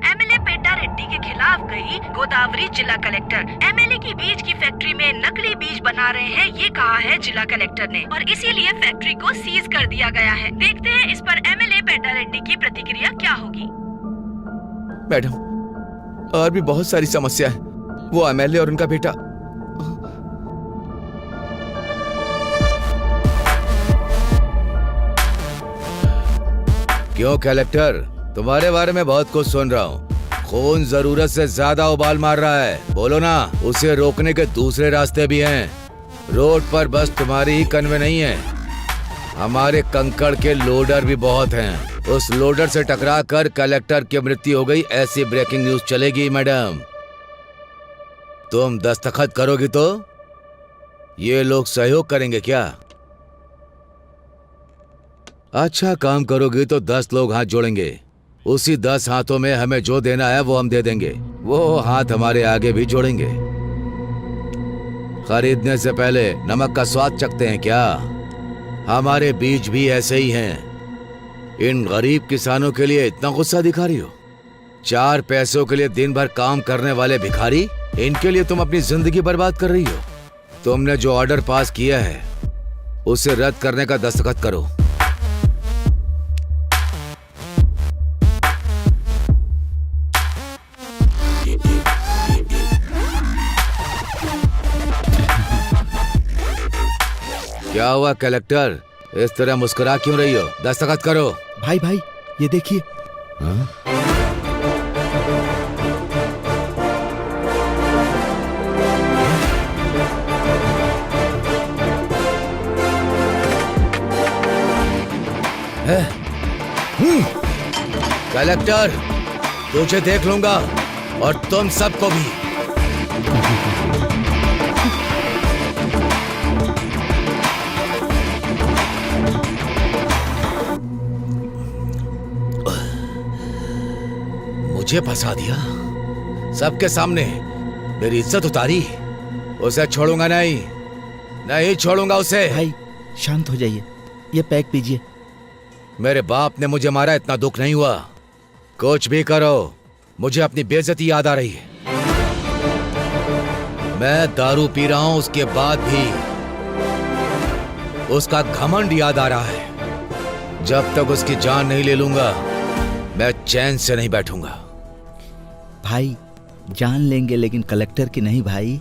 MLA PETA Reddy के खिलाफ गई गोदावरी जिला कलेक्टर। एमएलए की बीज की फैक्ट्री में नकली बीज बना रहे हैं, ये कहा है जिला कलेक्टर ने, और इसीलिए फैक्ट्री को सीज कर दिया गया है। देखते हैं इस पर एमएलए पेटा रेड्डी की प्रतिक्रिया क्या होगी। मैडम, और भी बहुत सारी समस्या है। वो एमएलए और उनका बेटा। क्यों कलेक्टर, तुम्हारे बारे में बहुत कुछ सुन रहा हूँ। खून जरूरत से ज्यादा उबाल मार रहा है, बोलो ना। उसे रोकने के दूसरे रास्ते भी हैं। रोड पर बस तुम्हारी ही कन्वे नहीं है, हमारे कंकड़ के लोडर भी बहुत हैं। उस लोडर से टकरा कर कलेक्टर की मृत्यु हो गई, ऐसी ब्रेकिंग न्यूज चलेगी मैडम। तुम दस्तखत करोगी तो ये लोग सहयोग करेंगे क्या? अच्छा काम करोगी तो 10 लोग हाथ जोड़ेंगे। उसी 10 हाथों में हमें जो देना है वो हम दे देंगे। वो हाथ हमारे आगे भी जोड़ेंगे। खरीदने से पहले नमक का स्वाद चखते हैं क्या? हमारे बीज भी ऐसे ही हैं। इन गरीब किसानों के लिए इतना गुस्सा दिखा रही हो? 4 पैसों के लिए दिन भर काम करने वाले भिखारी, इनके लिए तुम अपनी जिंदगी बर्बाद कर रही हो। तुमने जो ऑर्डर पास किया है उसे रद्द करने का दस्तखत करो। क्या हुआ कलेक्टर, इस तरह मुस्कुरा क्यों रही हो? दस्तखत करो। भाई भाई ये देखिए। कलेक्टर, तुझे देख लूंगा और तुम सबको भी। मुझे फंसा दिया सबके सामने, मेरी इज्जत उतारी। उसे छोड़ूंगा नहीं, नहीं छोड़ूंगा उसे। भाई शांत हो जाइए, ये पैक पीजिए। मेरे बाप ने मुझे मारा, इतना दुख नहीं हुआ। कुछ भी करो, मुझे अपनी बेइज्जती याद आ रही है। मैं दारू पी रहा हूं, उसके बाद भी उसका घमंड याद आ रहा है। जब तक उसकी जान नहीं ले लूंगा मैं चैन से नहीं बैठूंगा। भाई जान लेंगे लेकिन कलेक्टर की नहीं भाई।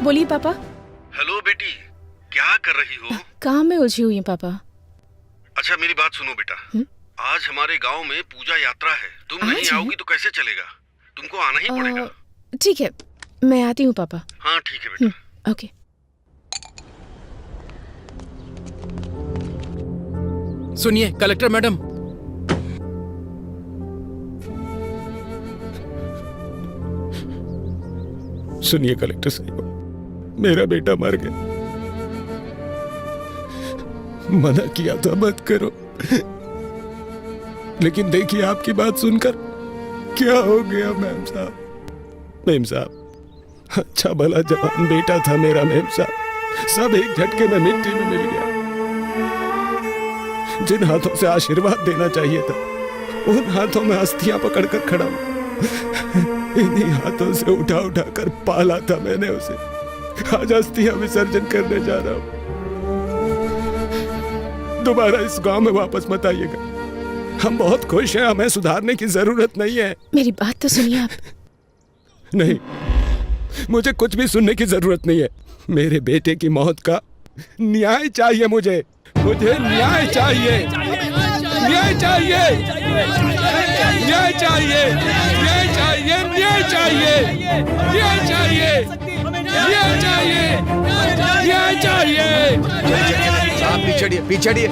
बोलिए पापा। हेलो बेटी, क्या कर रही हो? काम में उलझी हुई है पापा। अच्छा मेरी बात सुनो बेटा, आज हमारे गांव में पूजा यात्रा है। तुम नहीं आओगी तो कैसे चलेगा? तुमको आना ही पड़ेगा। ठीक है, मैं आती हूँ पापा। हाँ ठीक है बेटा। ओके। सुनिए कलेक्टर मैडम, सुनिए कलेक्टर साहब, मेरा बेटा मर गया। मना किया था मत करो, लेकिन देखिए आपकी बात सुनकर क्या हो गया मेम साहब। मेम साहब, अच्छा भला जवान बेटा था मेरा मेम साहब, सब एक झटके में मिट्टी में मिल गया। जिन हाथों से आशीर्वाद देना चाहिए था उन हाथों में अस्थियां पकड़कर खड़ा हूं। इन्हीं हाथों से उठा उठा कर पाला था मैंने उसे। आज अस्थियां विसर्जन करने जा रहा हूं। दोबारा इस गांव में वापस मत आइएगा। हम बहुत खुश हैं, हमें सुधारने की जरूरत नहीं है। मेरी बात तो सुनिए आप। नहीं, मुझे कुछ भी सुनने की जरूरत नहीं है। मेरे बेटे की मौत का न्याय चाहिए मुझे न्याय चाहिए। न्याय चाहिए, न्याय चाहिए, न्याय चाहिए, न्याय चाहिए, न्याय चाहिए, न्याय चाहिए, न्याय चाहिए। आप पीछे पीछे।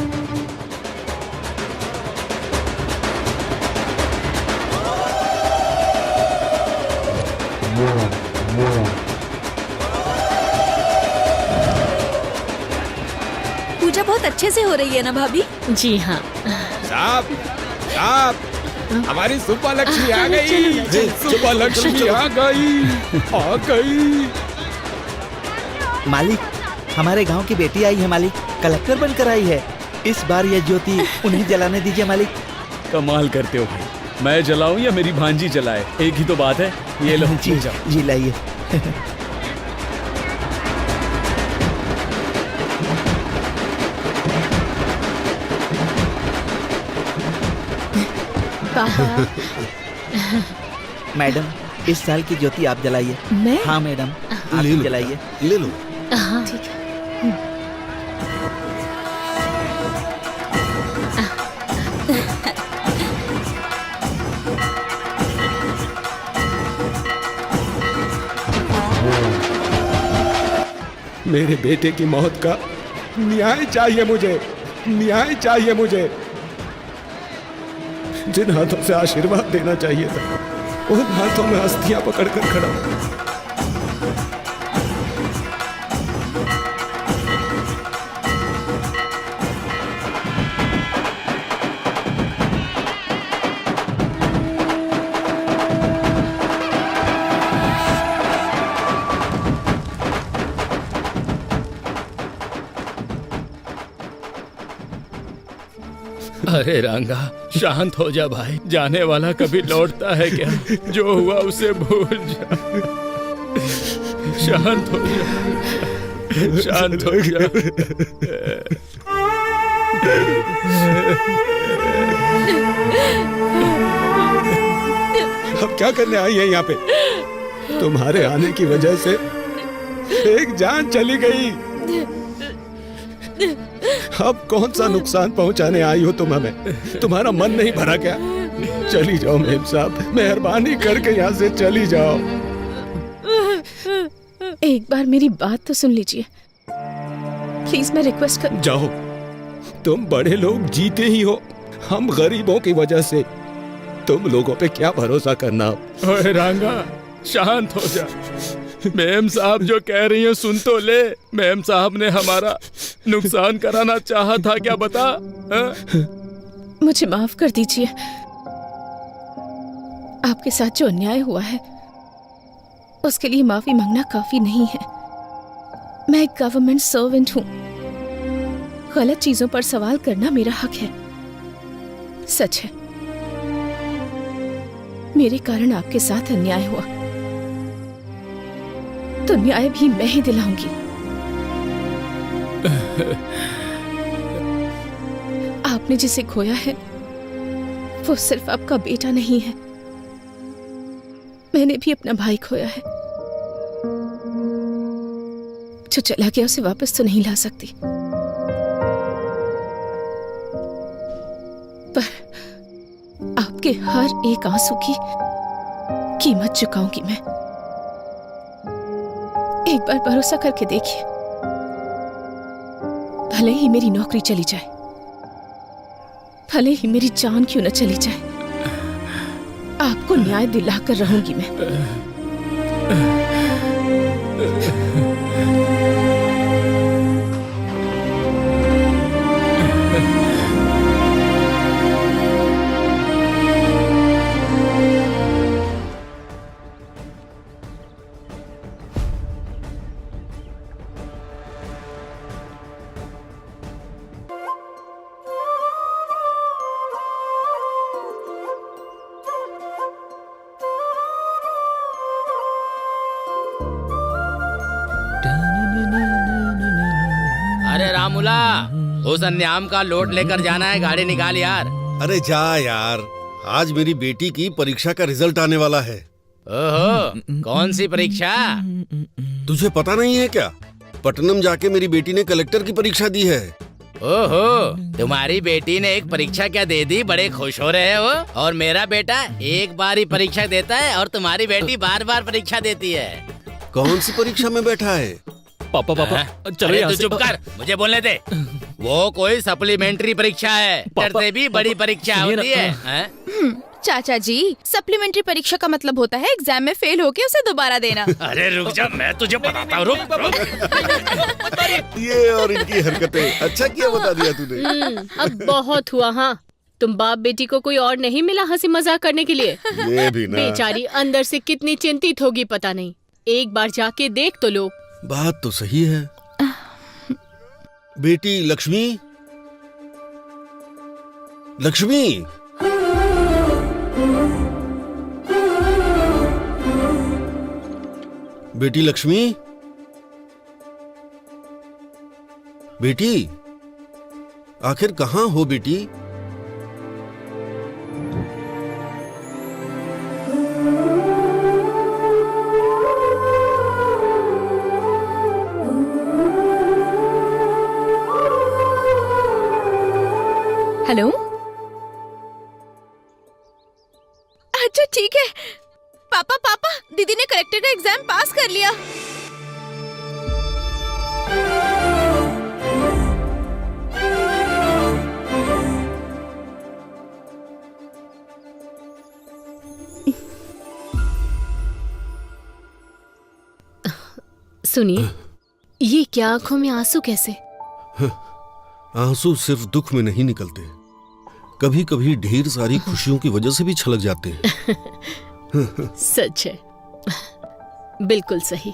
पूजा बहुत अच्छे से हो रही है ना भाभी? जी हाँ। साहब साहब हमारी सुपर लक्ष्मी आ गई, सुपर लक्ष्मी आ गई। मालिक, हमारे गांव की बेटी आई है मालिक, कलेक्टर बनकर आई है। इस बार यह ज्योति उन्हें जलाने दीजिए मालिक। कमाल करते हो भाई, मैं जलाऊं या मेरी भांजी जलाए, एक ही तो बात है। ये लो जी जाओ। जी लाइए। पापा। मैडम, इस साल की ज्योति आप जलाइए। मैं? हाँ मैडम, आप ले लो जलाइए। ले लो। हाँ ठीक है। मेरे बेटे की मौत का न्याय चाहिए मुझे, न्याय चाहिए मुझे। जिन हाथों से आशीर्वाद देना चाहिए था, उन हाथों में अस्थियां पकड़कर खड़ा हूं। अरे रंगा, शांत हो जा भाई। जाने वाला कभी लौटता है क्या? जो हुआ उसे भूल जा। शांत हो जा, शांत हो जा। अब क्या करने आई है यहाँ पे? तुम्हारे आने की वजह से एक जान चली गई। अब कौन सा नुकसान पहुंचाने आई हो तुम हमें? तुम्हारा मन नहीं भरा क्या? चली जाओ मेम साहब, मेहरबानी करके यहाँ से चली जाओ। एक बार मेरी बात तो सुन लीजिए प्लीज, मैं रिक्वेस्ट कर। जाओ, तुम बड़े लोग जीते ही हो, हम गरीबों की वजह से तुम लोगों पे क्या भरोसा करना। ओए रंगा, शांत हो जा। मेम साहब जो कह रही हैं सुन तो ले। मेम साहब ने हमारा नुकसान कराना चाहा था क्या, बता? मुझे माफ कर दीजिए। आपके साथ जो अन्याय हुआ है उसके लिए माफी मांगना काफी नहीं है। मैं एक गवर्नमेंट सर्वेंट हूँ। गलत चीजों पर सवाल करना मेरा हक है। सच है, मेरे कारण आपके साथ अन्याय हुआ, तो न्याय भी मैं ही दिलाऊंगी। आपने जिसे खोया है वो सिर्फ आपका बेटा नहीं है, मैंने भी अपना भाई खोया है। जो चला गया उसे वापस तो नहीं ला सकती, पर आपके हर एक आंसू की कीमत चुकाऊंगी मैं। एक बार भरोसा करके देखिए, भले ही मेरी नौकरी चली जाए, भले ही मेरी जान क्यों न चली जाए, आपको न्याय दिलाकर रहूंगी मैं। अरे रामुला, उस अन्याम का लोड लेकर जाना है, गाड़ी निकाल यार। अरे जा यार, आज मेरी बेटी की परीक्षा का रिजल्ट आने वाला है। ओहो, कौन सी परीक्षा? तुझे पता नहीं है क्या? पटनम जाके मेरी बेटी ने कलेक्टर की परीक्षा दी है। ओहो, तुम्हारी बेटी ने एक परीक्षा क्या दे दी, बड़े खुश हो रहे हो? और मेरा बेटा एक बार ही परीक्षा देता है और तुम्हारी बेटी बार बार परीक्षा देती है। कौन सी परीक्षा में बैठा है? पापा चलो अरे यहाँ तू से। चुप कर, मुझे बोलने दे। वो कोई सप्लीमेंट्री परीक्षा है, पापा, से भी बड़ी परीक्षा सुनिए ना। होती है। चाचा जी, सप्लीमेंट्री परीक्षा का मतलब होता है एग्जाम में फेल होके उसे दोबारा देना। अरे रुक जा, मैं तुझे बताता हूँ, रुक। ये और इनकी हरकतें, अच्छा किया बता दिया तूने। अब बहुत हुआ। हाँ, तुम बाप बेटी को कोई और नहीं मिला हंसी मजाक करने के लिए? ये भी ना। बेचारी अंदर से कितनी चिंतित होगी पता नहीं। एक बार जाके देख तो लो। बात तो सही है। बेटी लक्ष्मी, लक्ष्मी, बेटी लक्ष्मी, बेटी आखिर कहाँ हो बेटी? हेलो। अच्छा ठीक है। पापा पापा, दीदी ने कलेक्टर का एग्जाम पास कर लिया। सुनिए, ये क्या आंखों में आंसू कैसे? आंसू सिर्फ दुख में नहीं निकलते, कभी कभी ढेर सारी खुशियों की वजह से भी छलक जाते हैं। सच है, बिल्कुल सही।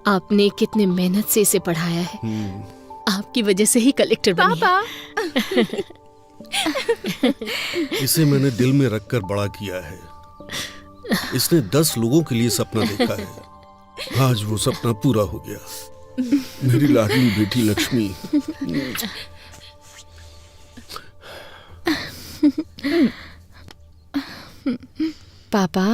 आपने कितने मेहनत से इसे पढ़ाया है, आपकी वजह से ही कलेक्टर बनी है। इसे मैंने दिल में रखकर बड़ा किया है। इसने 10 लोगों के लिए सपना देखा है, आज वो सपना पूरा हो गया। मेरी लाडली बेटी लक्ष्मी। पापा।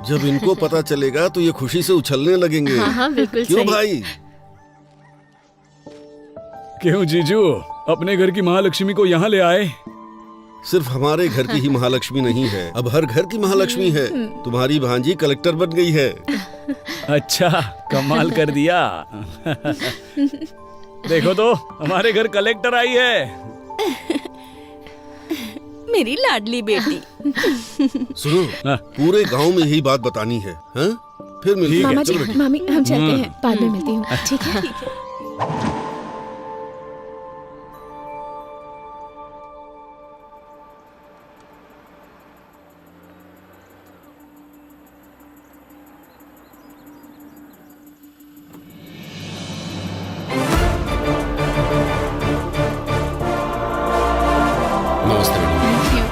जब इनको पता चलेगा तो ये खुशी से उछलने लगेंगे। हाँ हाँ बिल्कुल क्यों सही। भाई? क्यों जीजू, अपने घर की महालक्ष्मी को यहाँ ले आए? सिर्फ हमारे घर की ही महालक्ष्मी नहीं है, अब हर घर की महालक्ष्मी है। तुम्हारी भांजी कलेक्टर बन गई है। अच्छा, कमाल कर दिया। देखो तो, हमारे घर कलेक्टर आई है। मेरी लाडली बेटी। सुनो, पूरे गांव में यही बात बतानी है। हाँ? फिर मिलते हैं। मामा जी, चलो बेटी। मामी, हम चलते हैं, बाद में मिलती हूँ। ठीक है। नमस्ते थैंक यू।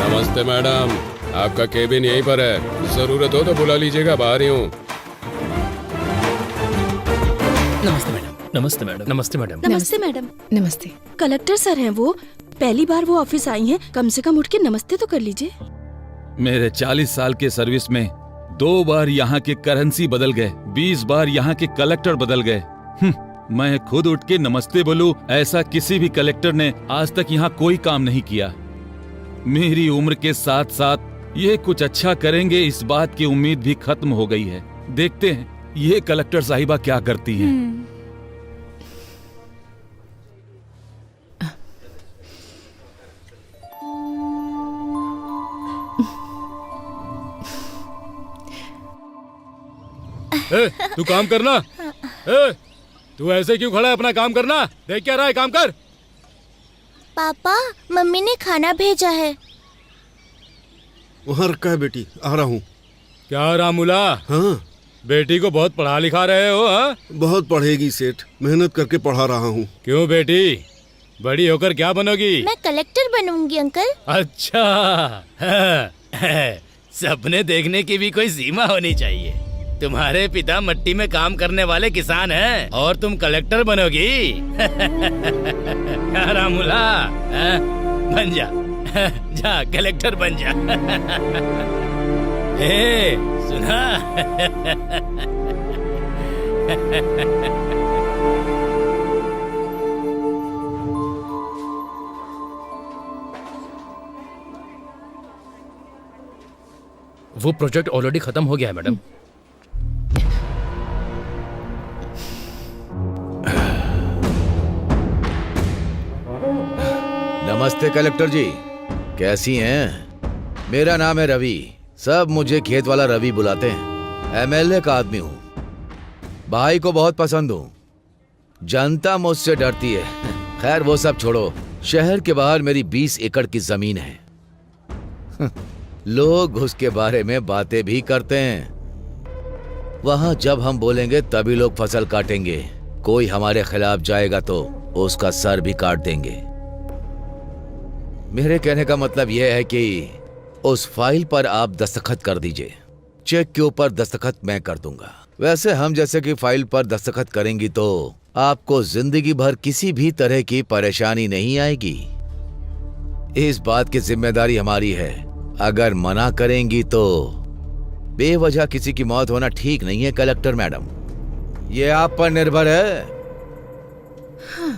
नमस्ते मैडम, आपका केबिन यहीं पर है, जरूरत हो तो बुला लीजिएगा, बाहर ही हूँ। नमस्ते मैडम। नमस्ते मैडम। नमस्ते मैडम। नमस्ते मैडम। नमस्ते। कलेक्टर सर हैं वो, पहली बार वो ऑफिस आई हैं, कम से कम उठ के नमस्ते तो कर लीजिए। मेरे 40 साल के सर्विस में 2 बार यहाँ के करेंसी बदल गए, 20 बार यहाँ के कलेक्टर बदल गए। मैं खुद उठ के नमस्ते बोलूं, ऐसा किसी भी कलेक्टर ने आज तक यहाँ कोई काम नहीं किया। मेरी उम्र के साथ साथ ये कुछ अच्छा करेंगे, इस बात की उम्मीद भी खत्म हो गई है। देखते हैं ये कलेक्टर साहिबा क्या करती हैं। तू काम करना। ए, तू ऐसे क्यों खड़ा है? अपना काम करना। देख क्या रहा है, काम कर। पापा, मम्मी ने खाना भेजा है। वहाँ रखा है बेटी, आ रहा हूँ। क्या रामूला? हाँ बेटी को बहुत पढ़ा लिखा रहे हो? हाँ, बहुत पढ़ेगी सेठ, मेहनत करके पढ़ा रहा हूँ। क्यों बेटी, बड़ी होकर क्या बनोगी? मैं कलेक्टर बनूंगी अंकल। अच्छा, सपने देखने की भी कोई सीमा होनी चाहिए। तुम्हारे पिता मिट्टी में काम करने वाले किसान हैं और तुम कलेक्टर बनोगी? रामूला, बन जा, जा कलेक्टर बन जा। ए, सुना? वो प्रोजेक्ट ऑलरेडी खत्म हो गया है मैडम। नमस्ते कलेक्टर जी, कैसी हैं? मेरा नाम है रवि, सब मुझे खेत वाला रवि बुलाते हैं। एमएलए का आदमी हूँ, भाई को बहुत पसंद हूँ। जनता मुझसे डरती है। खैर वो सब छोड़ो, शहर के बाहर मेरी 20 एकड़ की जमीन है। लोग उसके बारे में बातें भी करते हैं। वहां जब हम बोलेंगे तभी लोग फसल काटेंगे। कोई हमारे खिलाफ जाएगा तो उसका सर भी काट देंगे। मेरे कहने का मतलब यह है कि उस फाइल पर आप दस्तखत कर दीजिए। चेक के ऊपर दस्तखत मैं कर दूंगा। वैसे हम जैसे कि फाइल पर दस्तखत करेंगी तो आपको जिंदगी भर किसी भी तरह की परेशानी नहीं आएगी। इस बात की जिम्मेदारी हमारी है। अगर मना करेंगी तो बेवजह किसी की मौत होना ठीक नहीं है कलेक्टर मैडम, ये आप पर निर्भर है। हाँ,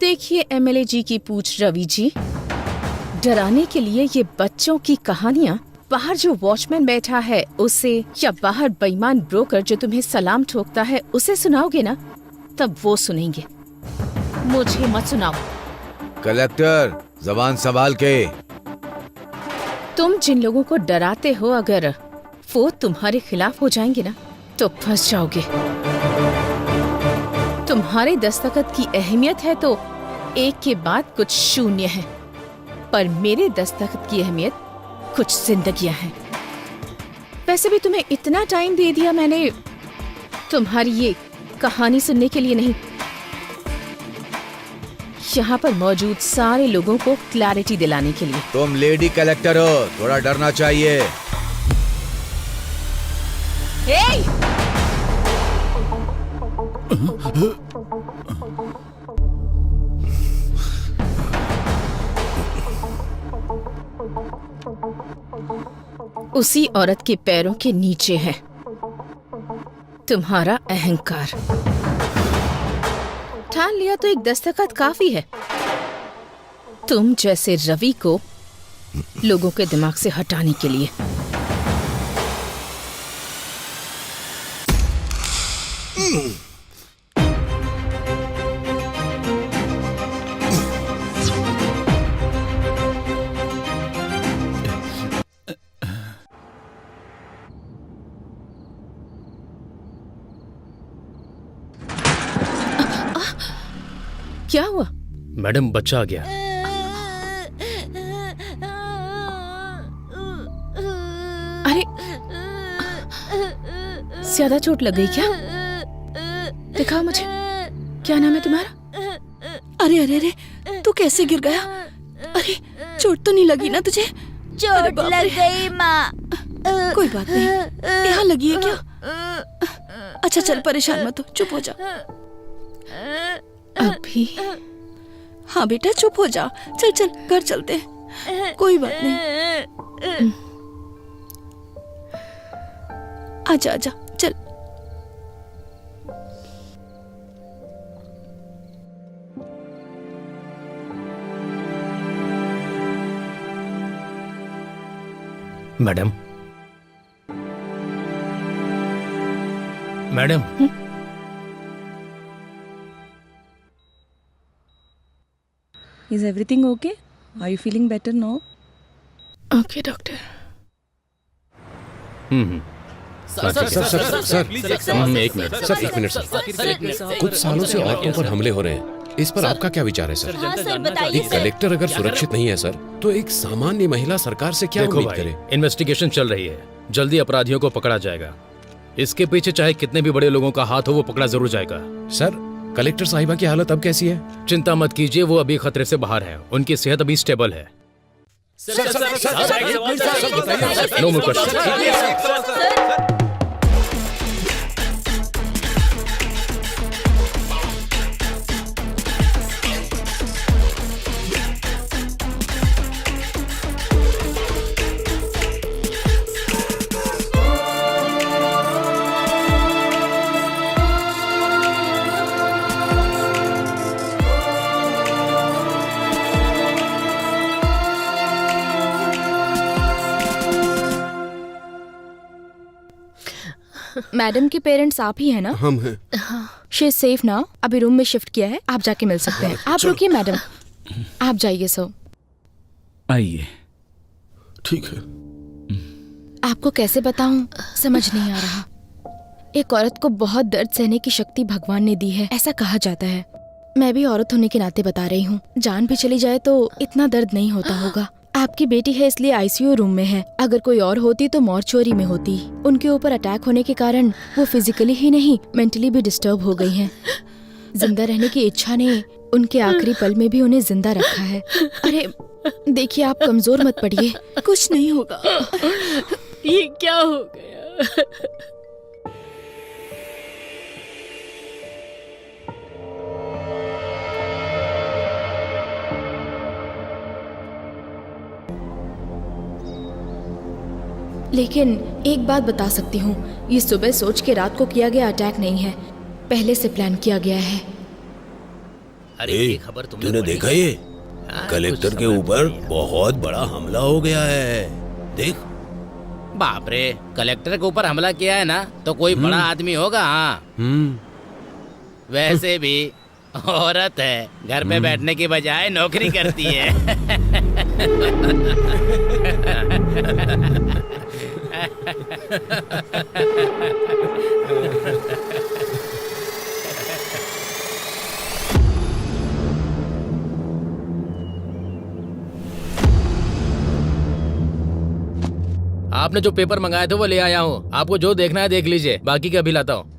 देखिए एमएलए जी की पूछ रवि जी, डराने के लिए ये बच्चों की कहानियाँ बाहर जो वॉचमैन बैठा है उसे, या बाहर बेईमान ब्रोकर जो तुम्हें सलाम ठोकता है उसे सुनाओगे ना, तब वो सुनेंगे। मुझे मत सुनाओ। कलेक्टर जबान संभाल के। तुम जिन लोगों को डराते हो, अगर वो तुम्हारे खिलाफ हो जाएंगे ना तो फंस जाओगे। तुम्हारे दस्तखत की अहमियत है तो एक के बाद कुछ शून्य है, पर मेरे दस्तखत की अहमियत कुछ जिंदगियां हैं। वैसे भी तुम्हें इतना टाइम दे दिया मैंने तुम्हारी ये कहानी सुनने के लिए नहीं, यहाँ पर मौजूद सारे लोगों को क्लैरिटी दिलाने के लिए। तुम लेडी कलेक्टर हो, थोड़ा डरना चाहिए। उसी औरत के पैरों के नीचे है तुम्हारा अहंकार। ठान लिया तो एक दस्तखत काफी है। तुम जैसे रवि को लोगों के दिमाग से हटाने के लिए। क्या हुआ? मैडम बच्चा आ गया। अरे ज्यादा चोट लग गई क्या? दिखाओ मुझे, क्या नाम है तुम्हारा? अरे अरे अरे, तू कैसे गिर गया? अरे चोट तो नहीं लगी ना तुझे? चोट लग गई माँ। कोई बात नहीं, यहाँ लगी है क्या? अच्छा चल, परेशान मत हो, चुप हो जा। अभी? हाँ बेटा चुप हो जा। चल चल घर चलते हैं, कोई बात नहीं। आजा आजा चल। Madam, madam, Is everything okay? Are you feeling better now? Okay, doctor. एक मिनट सर। कुछ सालों से औरतों पर हमले हो रहे हैं, इस पर आपका क्या विचार है सर? हाँ सर, बताइए एक कलेक्टर अगर सुरक्षित नहीं है सर, तो एक सामान्य महिला सरकार से क्या देखो उम्मीद भाई, करे? इन्वेस्टिगेशन चल रही है, जल्दी अपराधियों को पकड़ा जाएगा। इसके पीछे चाहे कितने भी बड़े लोगों का हाथ हो, वो पकड़ा जरूर जाएगा। सर, कलेक्टर साहिबा की हालत अब कैसी है? चिंता मत कीजिए, वो अभी खतरे से बाहर है, उनकी सेहत अभी स्टेबल है। No more question. मैडम के पेरेंट्स आप ही है ना? हम हैं। शी इज सेफ ना? अभी रूम में शिफ्ट किया है, आप जाके मिल सकते हैं। आप रुकिए मैडम, आप जाइए। सो आइए। ठीक है। आपको कैसे बताऊं, समझ नहीं आ रहा। एक औरत को बहुत दर्द सहने की शक्ति भगवान ने दी है, ऐसा कहा जाता है। मैं भी औरत होने के नाते बता रही हूँ, जान भी चली जाए तो इतना दर्द नहीं होता होगा। आपकी बेटी है इसलिए आईसीयू रूम में है, अगर कोई और होती तो मॉर्चुरी में होती। उनके ऊपर अटैक होने के कारण वो फिजिकली ही नहीं मेंटली भी डिस्टर्ब हो गई हैं। जिंदा रहने की इच्छा ने उनके आखिरी पल में भी उन्हें जिंदा रखा है। अरे देखिए, आप कमजोर मत पड़िए, कुछ नहीं होगा। ये क्या हो गया? लेकिन एक बात बता सकती हूँ, ये सुबह सोच के रात को किया गया अटैक नहीं है, पहले से प्लान किया गया है। अरे ये खबर तूने देखा ये? कलेक्टर के ऊपर बहुत बड़ा हमला हो गया है, देख। बाप रे, कलेक्टर के ऊपर हमला किया है ना, तो कोई बड़ा आदमी होगा। हाँ, वैसे भी औरत है, घर पे बैठने की बजाय नौकरी करती है। आपने जो पेपर मंगाए थे वो ले आया हूँ, आपको जो देखना है देख लीजिए, बाकी का भी लाता हूँ।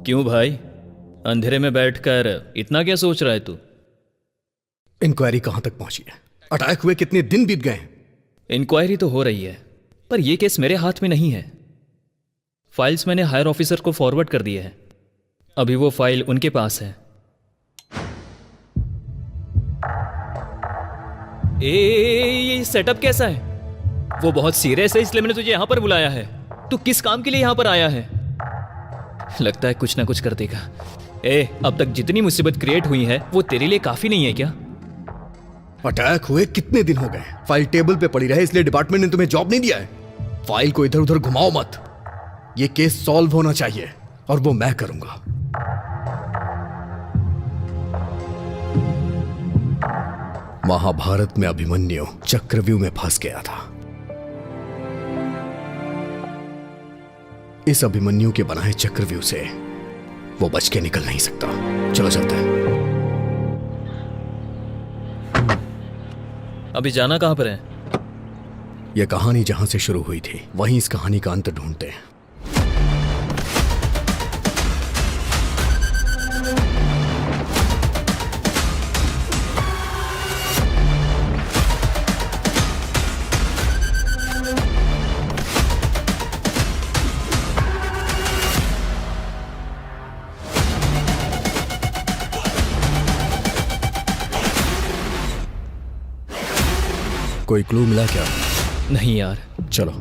क्यों भाई, अंधेरे में बैठकर इतना क्या सोच रहा है तू? इंक्वायरी कहां तक पहुंची है? अटैक हुए कितने दिन बीत गए? इंक्वायरी तो हो रही है, पर यह केस मेरे हाथ में नहीं है। फाइल्स मैंने हायर ऑफिसर को फॉरवर्ड कर दिए हैं, अभी वो फाइल उनके पास है। ये सेटअप कैसा है? वो बहुत सीरियस है, इसलिए मैंने तुझे यहां पर बुलाया है। तू किस काम के लिए यहां पर आया है? लगता है कुछ ना कुछ कर देगा। अब तक जितनी मुसीबत क्रिएट हुई है वो तेरे लिए काफी नहीं है क्या? अटैक हुए कितने दिन हो गए, फाइल टेबल पे पड़ी रहे इसलिए डिपार्टमेंट ने तुम्हें जॉब नहीं दिया है। फाइल को इधर उधर घुमाओ मत, ये केस सॉल्व होना चाहिए और वो मैं करूंगा। महाभारत में अभिमन्यु चक्रव्यूह में फंस गया था। इस अभिमन्यु के बनाए चक्रव्यूह से वो बच के निकल नहीं सकता। चलो चलते हैं। अभी जाना कहाँ पर है? यह कहानी जहां से शुरू हुई थी वहीं इस कहानी का अंत ढूंढते हैं। कोई क्लू मिला क्या? नहीं यार। चलो।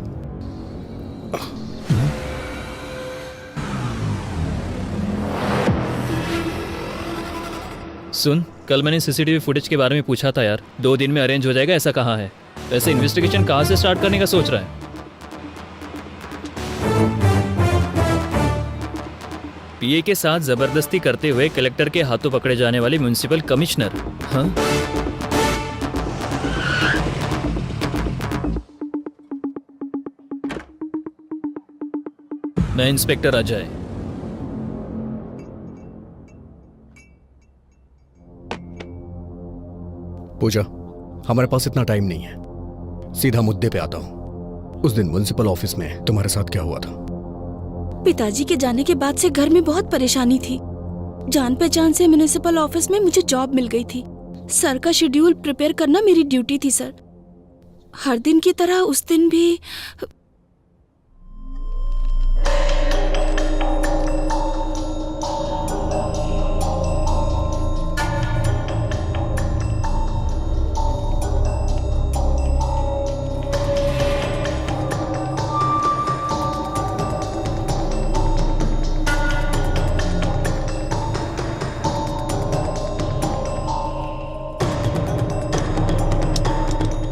सुन, कल मैंने सीसीटीवी फुटेज के बारे में पूछा था यार, 2 दिन में अरेंज हो जाएगा ऐसा कहा है। वैसे इन्वेस्टिगेशन कहाँ से स्टार्ट करने का सोच रहा है? पीए के साथ जबरदस्ती करते हुए कलेक्टर के हाथों पकड़े जाने वाले म्युनिसिपल कमिश्नर। हाँ, मैं इंस्पेक्टर अजय। पूजा, हमारे पास इतना टाइम नहीं है, सीधा मुद्दे पे आता हूं। उस दिन म्युनिसिपल ऑफिस में तुम्हारे साथ क्या हुआ था? पिताजी के जाने के बाद से घर में बहुत परेशानी थी। जान पहचान से म्युनिसिपल ऑफिस में मुझे जॉब मिल गई थी। सर का शेड्यूल प्रिपेयर करना मेरी ड्यूटी थी सर। हर दिन की तरह उस दिन भी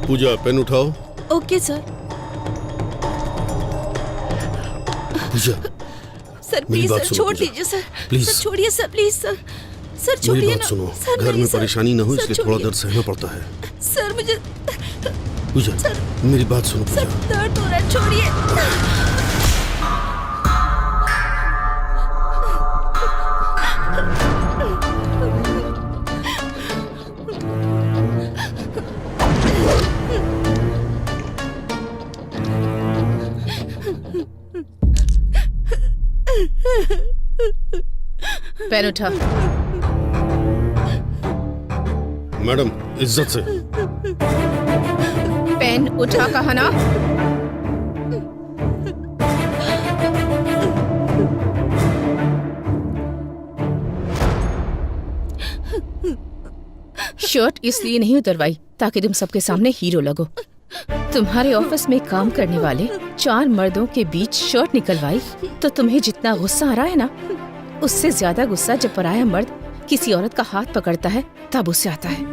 पूजा, पेन उठाओ। Okay sir. पूजा, सर मेरी प्लीज बात सर, सुनो, छोड़ पूजा। दीजिए सर। प्लीज। सर छोड़िए सर, प्लीज सर। सर मेरी छोड़िए बात ना। सुनो, सर घर नहीं, में सर। परेशानी न हो सर, इसलिए थोड़ा छोड़िए। दर्द सहना पड़ता है। सर मुझे पूजा, मेरी बात सुनो सर, पूजा। दर्द हो रहा है, छोड़िए। पेन उठा। मैडम, इज्जत से। पेन उठा कहा ना। शर्ट इसलिए नहीं उतरवाई ताकि तुम सबके सामने हीरो लगो। तुम्हारे ऑफिस में काम करने वाले 4 मर्दों के बीच शर्ट निकलवाई तो तुम्हें जितना गुस्सा आ रहा है ना, उससे ज्यादा गुस्सा जब पराया मर्द किसी औरत का हाथ पकड़ता है तब उससे आता है।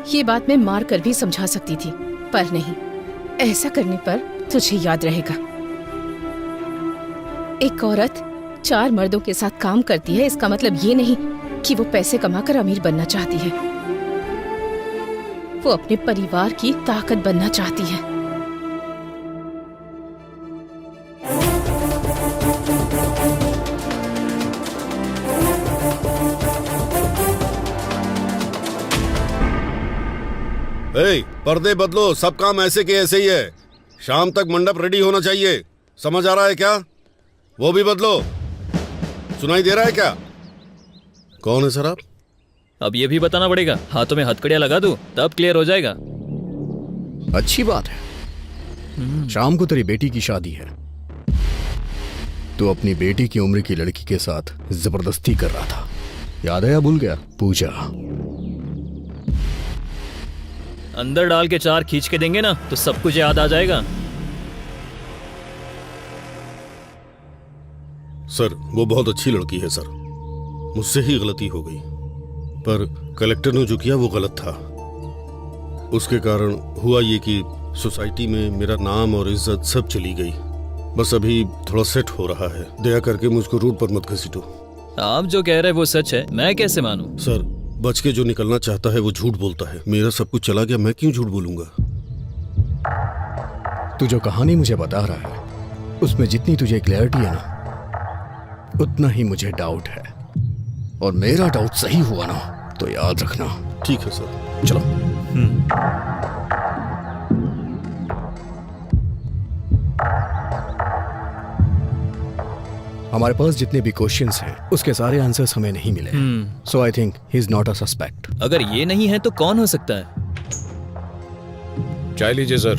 ये बात मैं मार कर भी समझा सकती थी, पर नहीं, ऐसा करने पर तुझे याद रहेगा। एक औरत 4 मर्दों के साथ काम करती है, इसका मतलब ये नहीं कि वो पैसे कमाकर अमीर बनना चाहती है। वो अपने परिवार की ताकत बनना चाहती है। पर्दे बदलो, सब काम ऐसे के ऐसे ही है। शाम तक मंडप रेडी होना चाहिए, समझ आ रहा है क्या? वो भी बदलो। सुनाई दे रहा है क्या? कौन है सर आप? अब ये भी बताना पड़ेगा। हाथों में हथकड़ियां लगा दूं तब क्लियर हो जाएगा। अच्छी बात है। शाम को तेरी बेटी की शादी है। तू अपनी बेटी की उम्र की लड़की के साथ जबरदस्ती कर रहा था, याद है या भूल गया? पूजा, अंदर डाल के 4 खींच के देंगे ना तो सब कुछ याद आ जाएगा। सर, वो बहुत अच्छी लड़की है सर। मुझसे ही गलती हो गई, पर कलेक्टर ने जो किया वो गलत था। उसके कारण हुआ ये कि सोसाइटी में मेरा नाम और इज्जत सब चली गई। बस अभी थोड़ा सेट हो रहा है। दया करके मुझको रोड पर मत घसीटो। आप जो कह रहे हैं वो सच है, मैं कैसे मानूं? सर, बच के जो निकलना चाहता है वो झूठ बोलता है। मेरा सब कुछ चला गया, मैं क्यों झूठ बोलूंगा? तू जो कहानी मुझे बता रहा है उसमें जितनी तुझे क्लैरिटी है ना, उतना ही मुझे डाउट है। और मेरा डाउट सही हुआ ना तो याद रखना। ठीक है सर, चलो। हमारे पास जितने भी क्वेश्चंस हैं उसके सारे आंसर्स हमें नहीं मिले। So I think he is not a suspect. अगर ये नहीं है तो कौन हो सकता है? चाय लीजिए सर।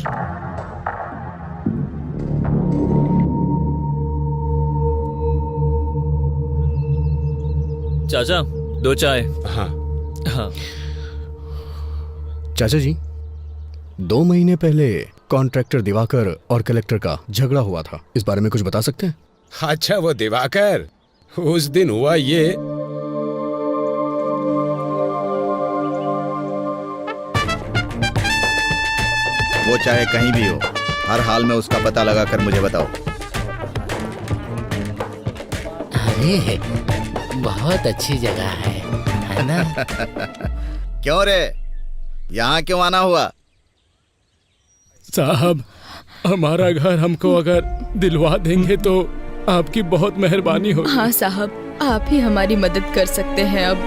चाचा 2 चाय। हाँ हाँ। चाचा जी, 2 महीने पहले कॉन्ट्रैक्टर दिवाकर और कलेक्टर का झगड़ा हुआ था, इस बारे में कुछ बता सकते हैं? अच्छा, वो दिवाकर, उस दिन हुआ ये। वो चाहे कहीं भी हो, हर हाल में उसका पता लगा कर मुझे बताओ। अरे बहुत अच्छी जगह है ना? क्यों रे, यहाँ क्यों आना हुआ? साहब, हमारा घर हमको अगर दिलवा देंगे तो आपकी बहुत मेहरबानी होगी। हाँ साहब, आप ही हमारी मदद कर सकते हैं। अब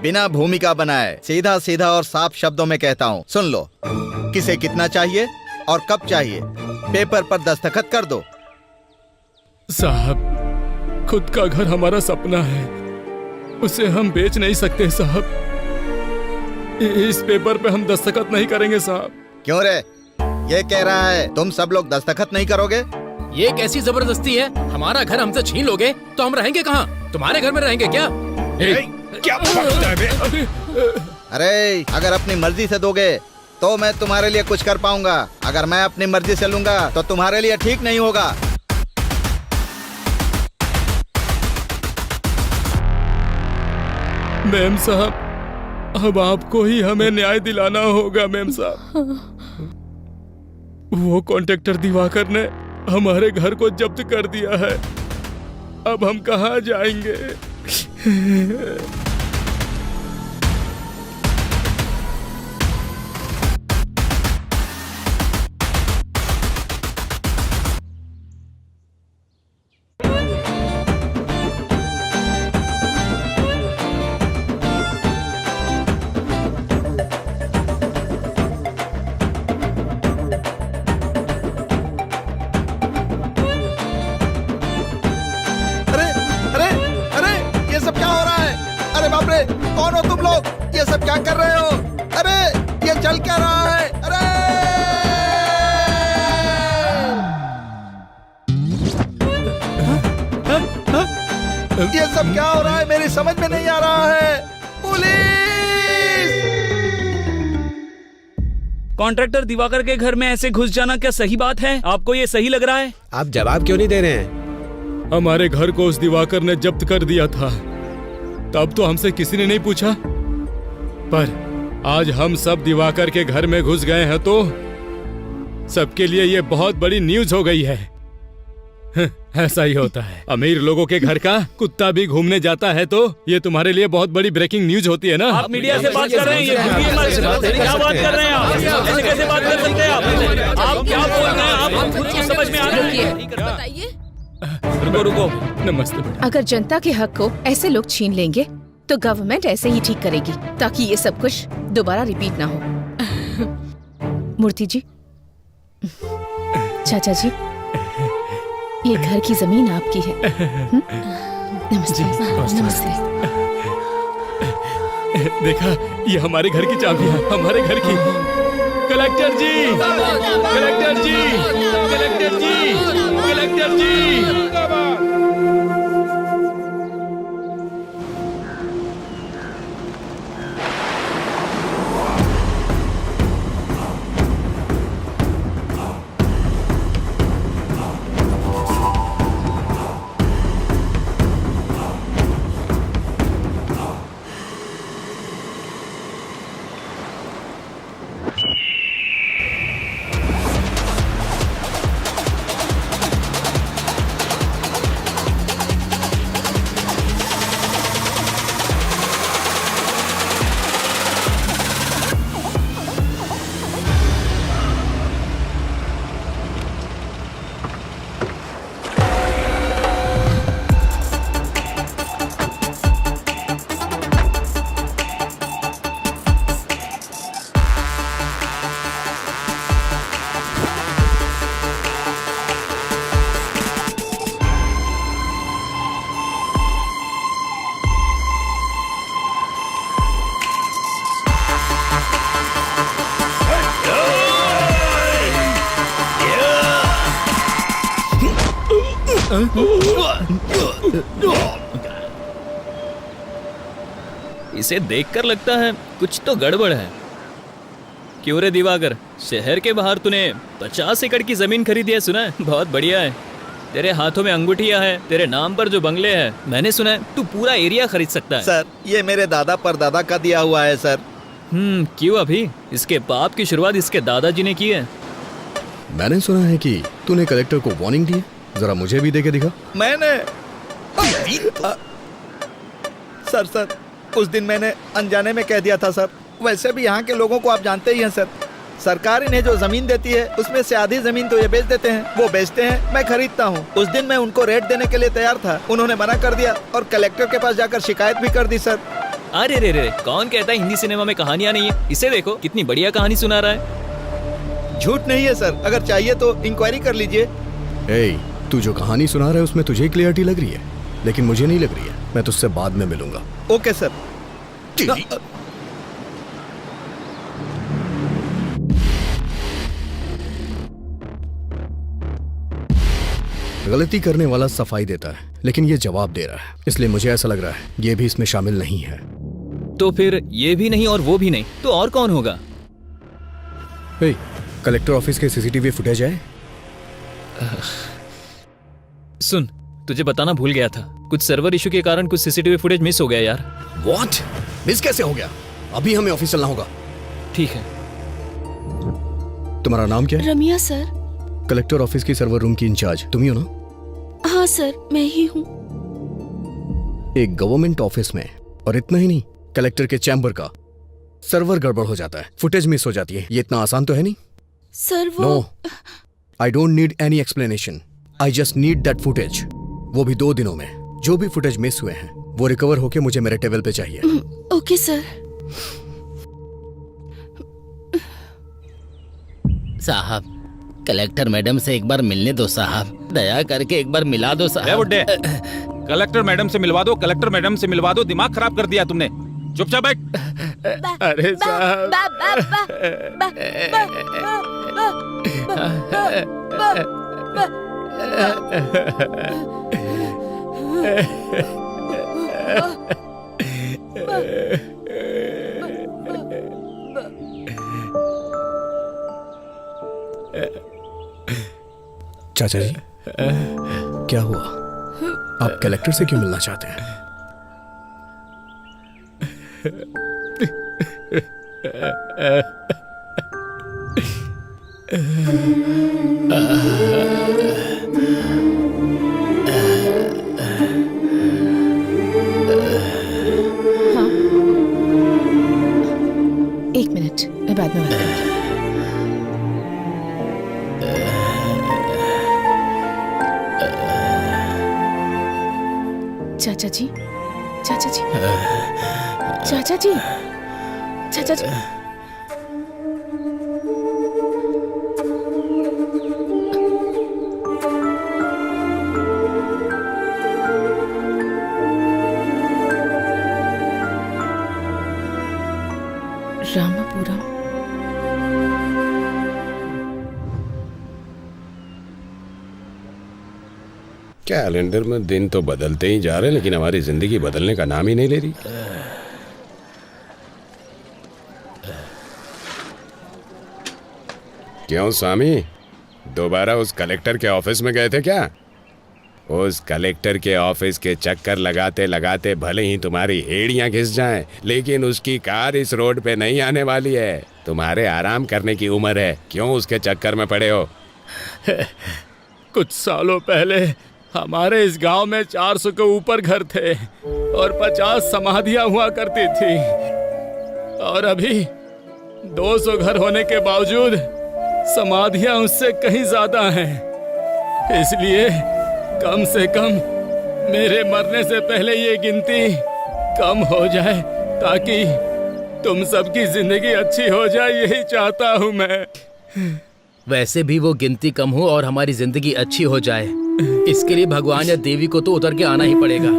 बिना भूमिका बनाए सीधा सीधा और साफ शब्दों में कहता हूँ, सुन लो। किसे कितना चाहिए और कब चाहिए, पेपर पर दस्तखत कर दो। साहब, खुद का घर हमारा सपना है, उसे हम बेच नहीं सकते साहब। इस पेपर पे हम दस्तखत नहीं करेंगे साहब। क्यों रे, ये कह रहा है तुम सब लोग दस्तखत नहीं करोगे? ये कैसी जबरदस्ती है? हमारा घर हमसे छीन लोगे तो हम रहेंगे कहाँ? तुम्हारे घर में रहेंगे क्या? क्या अरे, अगर अपनी मर्जी से दोगे तो मैं तुम्हारे लिए कुछ कर पाऊंगा। अगर मैं अपनी मर्जी से लूंगा तो तुम्हारे लिए ठीक नहीं होगा। मैम साहब, अब आपको ही हमें न्याय दिलाना होगा। मैम साहब, वो कॉन्ट्रैक्टर दिवाकर ने हमारे घर को जब्त कर दिया है। अब हम कहाँ जाएंगे? कौन हो तुम लोग? ये सब क्या कर रहे हो? अरे, ये चल क्या रहा है? अरे! ये सब क्या हो रहा है? मेरी समझ में नहीं आ रहा है। पुलिस! कॉन्ट्रैक्टर दिवाकर के घर में ऐसे घुस जाना क्या सही बात है? आपको ये सही लग रहा है? आप जवाब क्यों नहीं दे रहे हैं? हमारे घर को उस दिवाकर ने जब्त कर दिया था, तब तो हमसे किसी ने नहीं पूछा, पर आज हम सब दिवाकर के घर में घुस गए हैं तो सबके लिए ये बहुत बड़ी न्यूज हो गई है। ऐसा ही होता है, अमीर लोगों के घर का कुत्ता भी घूमने जाता है तो ये तुम्हारे लिए बहुत बड़ी ब्रेकिंग न्यूज होती है ना। आप मीडिया से बात कर रहे हैं, क्या बात कर रहे हैं आप? ऐसे कैसे बात कर सकते हैं आप क्या बोल रहे हैं? आप खुद को समझ में आ रही है? बताइए। रुको, नमस्ते बेटा। अगर जनता के हक को ऐसे लोग छीन लेंगे तो गवर्नमेंट ऐसे ही ठीक करेगी ताकि ये सब कुछ दोबारा रिपीट ना हो। मूर्ति जी, चाचा जी, ये घर की जमीन आपकी है। नमस्ते। नमस्ते। देखा, ये हमारे घर की चाबी है, हमारे घर की। कलेक्टर जी, कलेक्टर जी, कलेक्टर जी, कलेक्टर जी। इसे देखकर लगता है कुछ तो गड़बड़ है। क्यों रे दिवाकर, शहर के बाहर तूने 50 एकड़ की जमीन खरीदी है, सुना है? बहुत बढ़िया है। तेरे हाथों में अंगूठियां हैं, तेरे नाम पर जो बंगले हैं, मैंने सुना है तू पूरा एरिया खरीद सकता है। सर, ये मेरे दादा परदादा का दिया हुआ है सर। क्यों अभी? इसके पाप की शुरुआत इसके दादाजी ने की है। मैंने सुना है कि तूने कलेक्टर को वार्निंग दी है, जरा मुझे भी देके दिखा। मैंने सर उस दिन मैंने अनजाने में कह दिया था सर। वैसे भी यहाँ के लोगों को आप जानते ही हैं सर, सरकार इन्हें जो जमीन देती है उसमें से आधी जमीन तो ये बेच देते हैं, वो बेचते हैं, मैं खरीदता हूँ। उस दिन मैं उनको रेट देने के लिए तैयार था, उन्होंने मना कर दिया और कलेक्टर के पास जाकर शिकायत भी कर दी सर। अरे रे रे, कौन कहता है हिंदी सिनेमा में कहानियां नहीं है? इसे देखो कितनी बढ़िया कहानी सुना रहा है। झूठ नहीं है सर, अगर चाहिए तो इंक्वायरी कर लीजिए। तू जो कहानी सुना रहा है उसमें तुझे क्लियरिटी लग रही है, लेकिन मुझे नहीं लग रही है। मैं तुझसे बाद में मिलूंगा। Okay sir. गलती करने वाला सफाई देता है, लेकिन ये जवाब दे रहा है, इसलिए मुझे ऐसा लग रहा है ये भी इसमें शामिल नहीं है। तो फिर ये भी नहीं और वो भी नहीं, तो और कौन होगा? कलेक्टर ऑफिस के सीसीटीवी फुटेज है? सुन, तुझे बताना भूल गया था, कुछ सर्वर इशू के कारण कुछ सीसीटीवी फुटेज मिस हो गया यार। व्हाट? मिस कैसे हो गया? अभी हमें ऑफिस चलना होगा। ठीक है। तुम्हारा नाम क्या है? रमिया सर। कलेक्टर ऑफिस की सर्वर रूम की इंचार्ज तुम ही हो ना? हाँ सर, मैं ही हूँ। एक गवर्नमेंट ऑफिस में, और इतना ही नहीं, कलेक्टर के चैम्बर का सर्वर गड़बड़ हो जाता है, फुटेज मिस हो जाती है, ये इतना आसान तो है नहीं। सर वो no, I don't need any explanation, I just need that footage, वो भी 2 दिनों में। जो भी फुटेज मिस हुए हैं वो रिकवर होके मुझे मेरे टेबल पे चाहिए। Okay sir. साहब, कलेक्टर मैडम से एक बार मिलने दो साहब, दया करके एक बार मिला दो साहब। बुड्ढे, कलेक्टर मैडम से मिलवा दो, कलेक्टर मैडम से मिलवा दो, दिमाग खराब कर दिया तुमने। चुपचाप बैठ। अरे साहब, चाचा जी, क्या हुआ? आप कलेक्टर से क्यों मिलना चाहते हैं? हाँ, 1 मिनट, मैं बाद में बात करूंगी। चाचा जी, चाचा जी, चाचा जी, चाचा जी। रामापुरम। कैलेंडर में दिन तो बदलते ही जा रहे हैं, लेकिन हमारी जिंदगी बदलने का नाम ही नहीं ले रही। क्यों स्वामी, दोबारा उस कलेक्टर के ऑफिस में गए थे क्या? उस कलेक्टर के ऑफिस के चक्कर लगाते लगाते भले ही तुम्हारी एड़ियां घिस जाएं, लेकिन उसकी कार इस रोड पे नहीं आने वाली है। तुम्हारे आराम करने की उम्र है, क्यों उसके चक्कर में पड़े हो? कुछ सालों पहले हमारे इस गांव में 400 के ऊपर घर थे और 50 समाधियां हुआ करती थी, और अभी 200 घर होने के बावजूद समाधियां उससे कहीं ज्यादा हैं। इसलिए कम से कम मेरे मरने से पहले ये गिनती कम हो जाए, ताकि तुम सबकी जिंदगी अच्छी हो जाए, यही चाहता हूँ मैं। वैसे भी वो गिनती कम हो और हमारी जिंदगी अच्छी हो जाए, इसके लिए भगवान या देवी को तो उतर के आना ही पड़ेगा।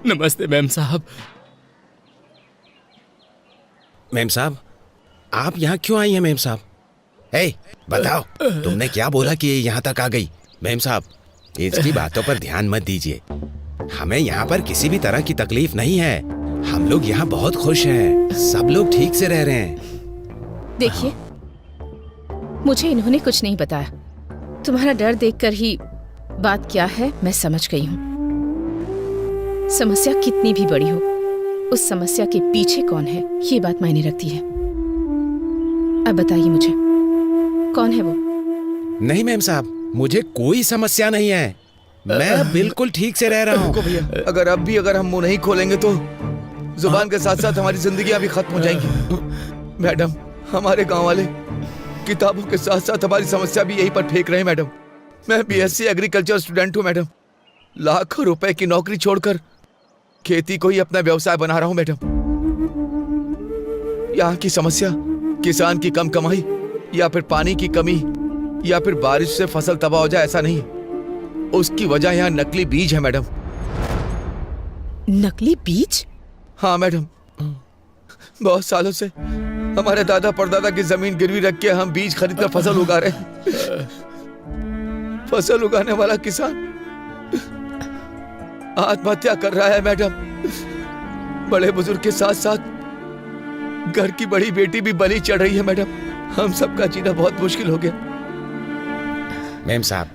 नमस्ते मैम साहब। मेम साहब, आप यहाँ क्यों आई हैं मेम साहब? ए, बताओ तुमने क्या बोला कि ये यहाँ तक आ गई? मेम साहब, इसकी बातों पर ध्यान मत दीजिए। हमें यहाँ पर किसी भी तरह की तकलीफ नहीं है। हम लोग यहाँ बहुत खुश हैं। सब लोग ठीक से रह रहे हैं। देखिए, मुझे इन्होंने कुछ नहीं बताया। तुम्हारा डर देखकर ही बात क्या है मैं समझ गई हूँ। समस्या कितनी भी बड़ी हो, उस समस्या के पीछे कौन है ये बात मायने रखती है। अब बताइए मुझे, कौन है वो? नहीं मेम साहब, मुझे कोई समस्या नहीं है। मैं बिल्कुल ठीक से रह रहा हूँ। भैया, अगर हम मुंह नहीं खोलेंगे तो जुबान के साथ साथ हमारी जिंदगियां भी खत्म हो जाएंगी। मैडम, हमारे गांव वाले किताबों के साथ साथ हमारी समस्या भी यहीं पर फेंक रहे हैं। मैडम, मैं बीएससी एग्रीकल्चर स्टूडेंट हूँ। मैडम, लाखों रुपए की नौकरी छोड़कर खेती को ही अपना व्यवसाय बना रहा हूँ। मैडम, यहाँ की समस्या किसान की कम कमाई या फिर पानी की कमी या फिर बारिश से फसल तबाह हो जाए, ऐसा नहीं। उसकी वजह यहाँ नकली बीज है। मैडम, नकली बीज? हाँ मैडम, बहुत सालों से हमारे दादा परदादा की जमीन गिरवी रख के हम बीज खरीद कर फसल उगा रहे हैं। फसल उगाने वाला किसान आत्महत्या कर रहा है। मैडम, बड़े बुजुर्ग के साथ साथ घर की बड़ी बेटी भी बलि चढ़ रही है। मैडम, हम सबका जीना बहुत मुश्किल हो गया। मेम साहब,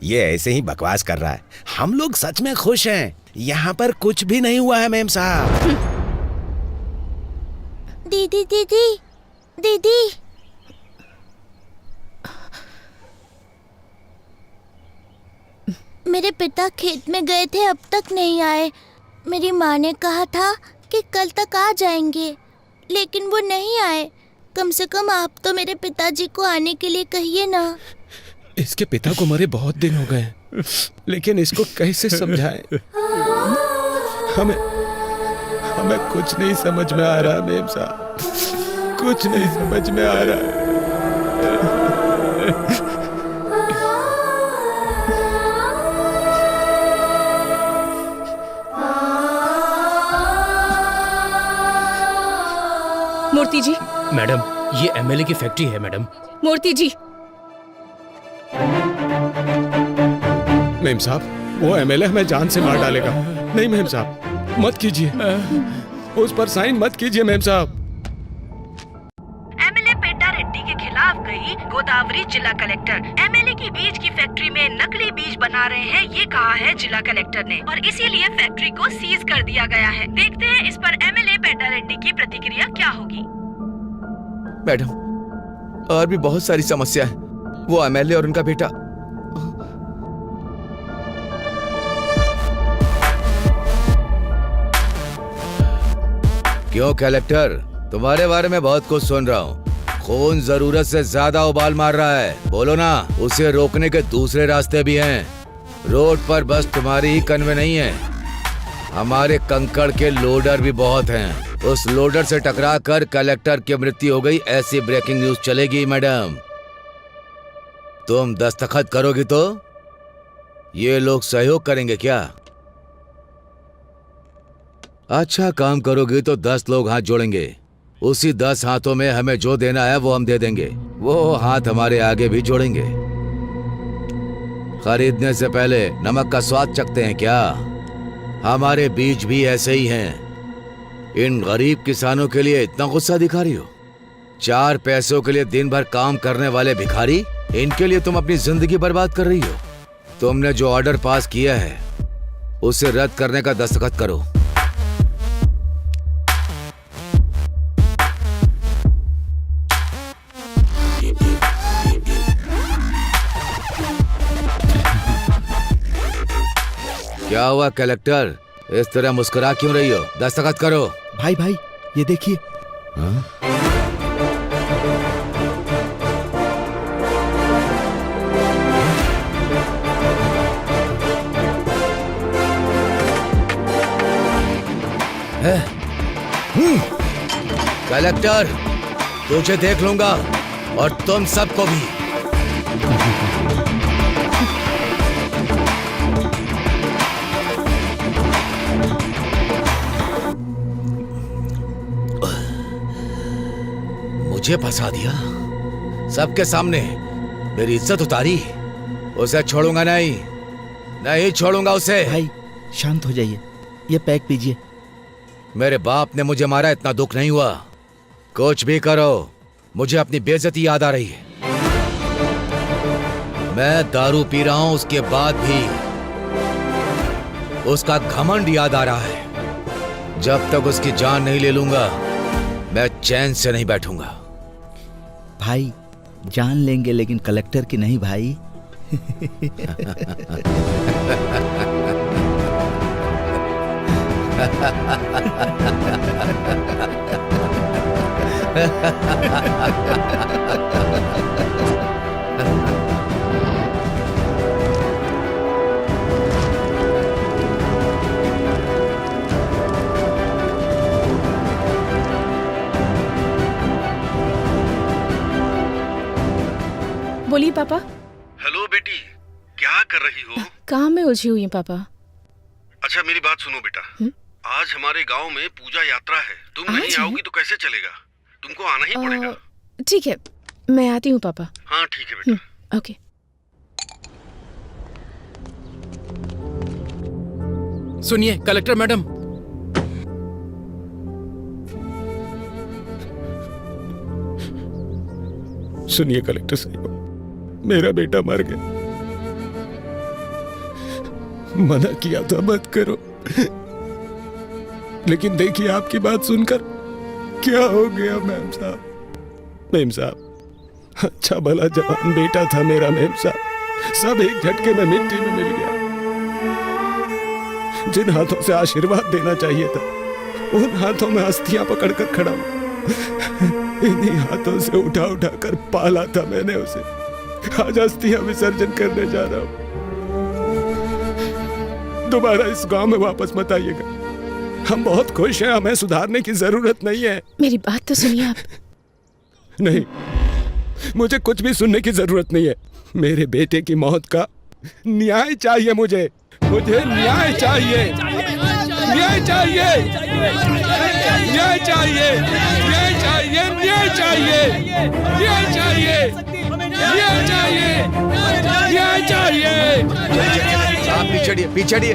ये ऐसे ही बकवास कर रहा है। हम लोग सच में खुश हैं। यहाँ पर कुछ भी नहीं हुआ है मेम साहब। दीदी दीदी दीदी, मेरे पिता खेत में गए थे, अब तक नहीं आए। मेरी माँ ने कहा था कि कल तक आ जाएंगे, लेकिन वो नहीं आए। कम से कम आप तो मेरे पिताजी को आने के लिए कहिए ना। इसके पिता को मरे बहुत दिन हो गए, लेकिन इसको कैसे समझाएं? हमें कुछ नहीं समझ में आ रहा मेम साहब, कुछ नहीं समझ में आ रहा। मूर्ति जी। मैडम, ये एमएलए की फैक्ट्री है मैडम। मूर्ति जी। मेम साहब, वो एमएलए हमें जान से मार डालेगा। नहीं मेम साहब, मत कीजिए, उस पर साइन मत कीजिए मेम साहब। एमएलए पेड्डा रेड्डी के खिलाफ गई गोदावरी जिला कलेक्टर। एमएलए की बीज की फैक्ट्री में नकली बीज बना रहे हैं, ये कहा है जिला कलेक्टर ने, और इसीलिए फैक्ट्री को सीज कर दिया गया है। देखते हैं इस पर एमएलए पेड्डा रेड्डी की प्रतिक्रिया क्या होगी। मैडम, और भी बहुत सारी समस्या है। वो एमएलए और उनका बेटा क्यों कलेक्टर, तुम्हारे बारे में बहुत कुछ सुन रहा हूँ। खून जरूरत से ज्यादा उबाल मार रहा है, बोलो ना। उसे रोकने के दूसरे रास्ते भी हैं। रोड पर बस तुम्हारी ही कन्वे नहीं है, हमारे कंकड़ के लोडर भी बहुत हैं। उस लोडर से टकरा कर कलेक्टर की मृत्यु हो गई, ऐसी ब्रेकिंग न्यूज चलेगी। मैडम, तुम दस्तखत करोगी तो ये लोग सहयोग करेंगे क्या? अच्छा काम करोगी तो 10 लोग हाथ जोड़ेंगे। उसी 10 हाथों में हमें जो देना है वो हम दे देंगे। वो हाथ हमारे आगे भी जोड़ेंगे। खरीदने से पहले नमक का स्वाद चखते हैं क्या? हमारे बीज भी ऐसे ही हैं। इन गरीब किसानों के लिए इतना गुस्सा दिखा रही हो? 4 पैसों के लिए दिन भर काम करने वाले भिखारी, इनके लिए तुम अपनी जिंदगी बर्बाद कर रही हो। तुमने जो ऑर्डर पास किया है उसे रद्द करने का दस्तखत करो। क्या हुआ कलेक्टर, इस तरह मुस्कुरा क्यों रही हो? दस्तखत करो। भाई भाई, ये देखिए। कलेक्टर, तुझे देख लूंगा और तुम सबको भी। मुझे फंसा दिया, सबके सामने मेरी इज्जत उतारी। उसे छोड़ूंगा नहीं, नहीं छोड़ूंगा उसे। भाई शांत हो जाइए, ये पैक पीजिए। मेरे बाप ने मुझे मारा, इतना दुख नहीं हुआ। कुछ भी करो, मुझे अपनी बेइज्जती याद आ रही है। मैं दारू पी रहा हूं, उसके बाद भी उसका घमंड याद आ रहा है। जब तक उसकी जान नहीं ले लूंगा, मैं चैन से नहीं बैठूंगा। भाई जान लेंगे लेकिन कलेक्टर की नहीं भाई। बोलिए पापा। हेलो बेटी, क्या कर रही हो? काम में उलझी हुई हूँ पापा। अच्छा मेरी बात सुनो बेटा, आज हमारे गांव में पूजा यात्रा है। तुम नहीं आओगी तो कैसे चलेगा? तुमको आना ही पड़ेगा। ठीक है, मैं आती हूँ पापा। हाँ ठीक है बेटा। ओके। सुनिए कलेक्टर मैडम, सुनिए कलेक्टर साहब, मेरा बेटा मर गया। मना किया था मत करो, लेकिन देखिए आपकी बात सुनकर क्या हो गया मेम साहब। मेम साहब, अच्छा भला जवान बेटा था मेरा मेम साहब, सब एक झटके में मिट्टी में मिल गया। जिन हाथों से आशीर्वाद देना चाहिए था, उन हाथों में अस्थियां पकड़कर खड़ा हूं। इन्हीं हाथों से उठा उठा कर पाला था मैंने उसे। आज अस्थियां विसर्जन करने जा रहा हूं। दोबारा इस गांव में वापस मत आइएगा। हम बहुत खुश हैं, हमें सुधारने की जरूरत नहीं है। मेरी बात तो सुनिए आप। नहीं, मुझे कुछ भी सुनने की जरूरत नहीं है। मेरे बेटे की मौत का न्याय चाहिए मुझे न्याय चाहिए, न्याय चाहिए, न्याय चाहिए, न्याय चाहिए, न्याय चाहिए, न्याय चाहिए, न्याय चाहिए, न्याय चाहिए। आप पीछे पीछे।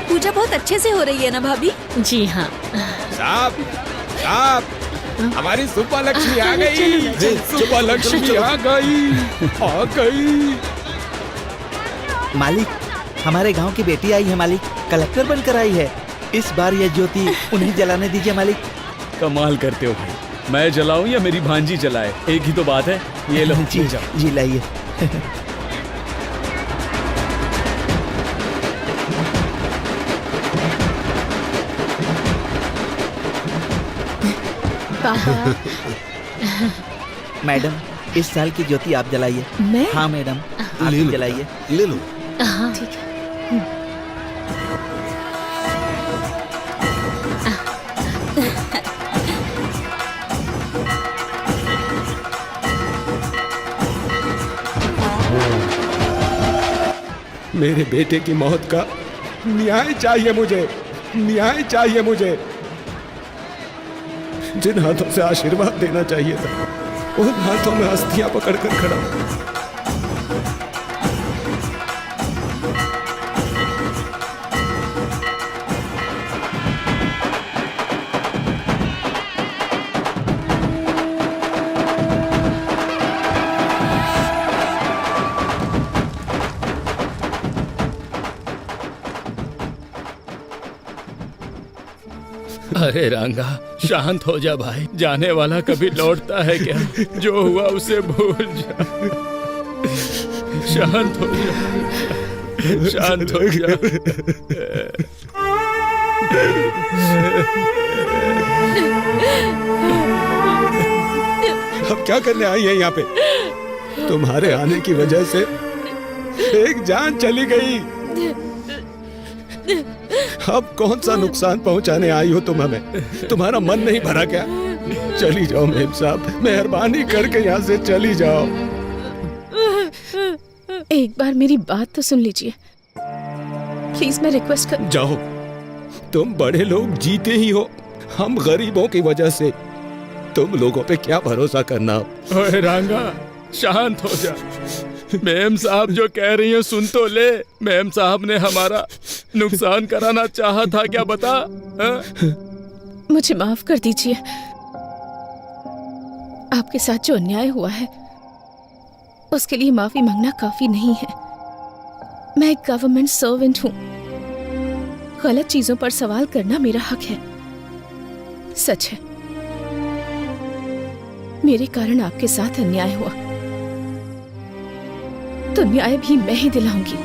पूजा बहुत अच्छे से हो रही है ना भाभी? जी हाँ। साहब, साहब, हमारी सुपर लक्ष्मी आ गई। सुपर लक्ष्मी आ गई, आ गई। मालिक, हमारे गांव की बेटी आई है मालिक, कलेक्टर बनकर आई है। इस बार यह ज्योति उन्हें जलाने दीजिए मालिक। कमाल करते हो भाई, मैं जलाऊं या मेरी भांजी जलाए, एक ही तो बात है। ये लो जी, जी लाइए। मैडम, इस साल की ज्योति आप जलाइए। मैं? हाँ मैडम, आप जलाइए। ले लो। हाँ ठीक है। मेरे बेटे की मौत का न्याय चाहिए मुझे, न्याय चाहिए मुझे। जिन हाथों से आशीर्वाद देना चाहिए था, उन हाथों में अस्थियां पकड़कर खड़ा हूं। अरे रंगा, शांत हो जा भाई। जाने वाला कभी लौटता है क्या? जो हुआ उसे भूल जा। शांत हो जा, शांत हो जा। अब क्या करने आई है यहाँ पे? तुम्हारे आने की वजह से एक जान चली गई। अब कौन सा नुकसान पहुंचाने आई हो तुम हमें? तुम्हारा मन नहीं भरा क्या? चली जाओ मेम साहब, मेहरबानी करके यहाँ से चली जाओ। एक बार मेरी बात तो सुन लीजिए प्लीज, मैं रिक्वेस्ट कर। जाओ, तुम बड़े लोग जीते ही हो, हम गरीबों की वजह से तुम लोगों पे क्या भरोसा करना। ओए रांगा, शांत हो जा। मैम साहब जो कह रही हैं सुन तो ले। मैम साहब ने हमारा नुकसान कराना चाहा था क्या, बता? मुझे माफ कर दीजिए, आपके साथ जो अन्याय हुआ है उसके लिए माफी मांगना काफी नहीं है। मैं एक गवर्नमेंट सर्वेंट हूँ, गलत चीजों पर सवाल करना मेरा हक है। सच है, मेरे कारण आपके साथ अन्याय हुआ, तो न्याय भी मैं ही दिलाऊंगी।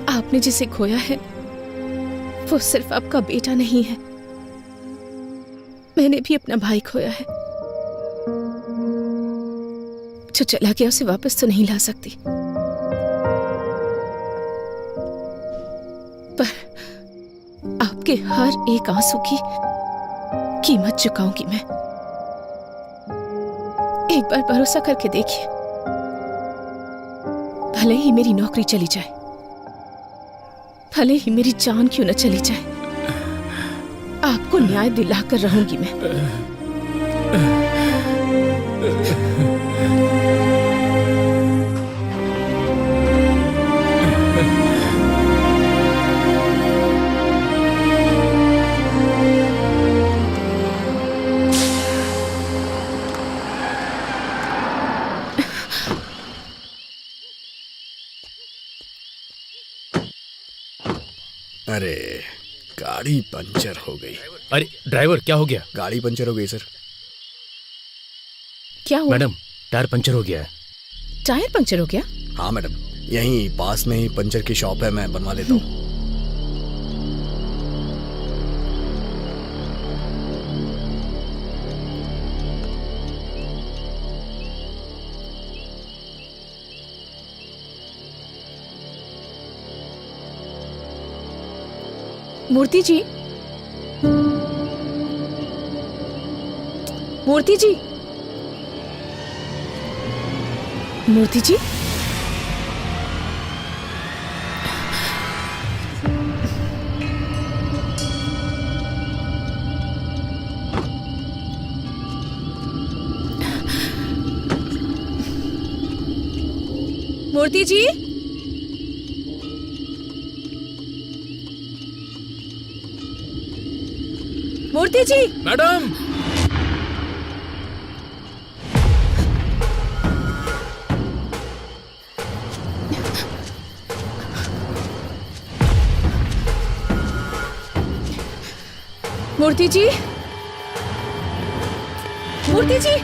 आपने जिसे खोया है वो सिर्फ आपका बेटा नहीं है, मैंने भी अपना भाई खोया है। जो चला गया उसे वापस तो नहीं ला सकती, पर आपके हर एक आंसू की कीमत चुकाऊंगी मैं। एक बार भरोसा करके देखिए, भले ही मेरी नौकरी चली जाए, भले ही मेरी जान क्यों न चली जाए, आपको न्याय दिलाकर रहूंगी मैं। अरे गाड़ी पंचर हो गई। अरे ड्राइवर, क्या हो गया? गाड़ी पंचर हो गई सर। क्या हुआ? मैडम, टायर पंचर हो गया है। टायर पंचर हो गया? हाँ मैडम, यहीं पास में ही पंचर की शॉप है, मैं बनवा लेता हूँ। मूर्ति जी, मूर्ति जी, मूर्ति जी, मूर्ति जी, मूर्ति जी। मैडम, मूर्ति जी, मूर्ति जी,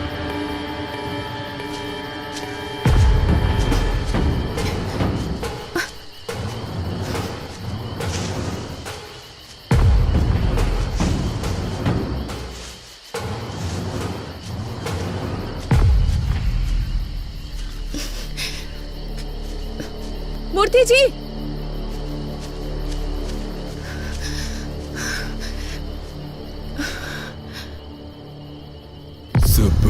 मूर्ति जी, सब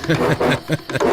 Ha ha ha ha.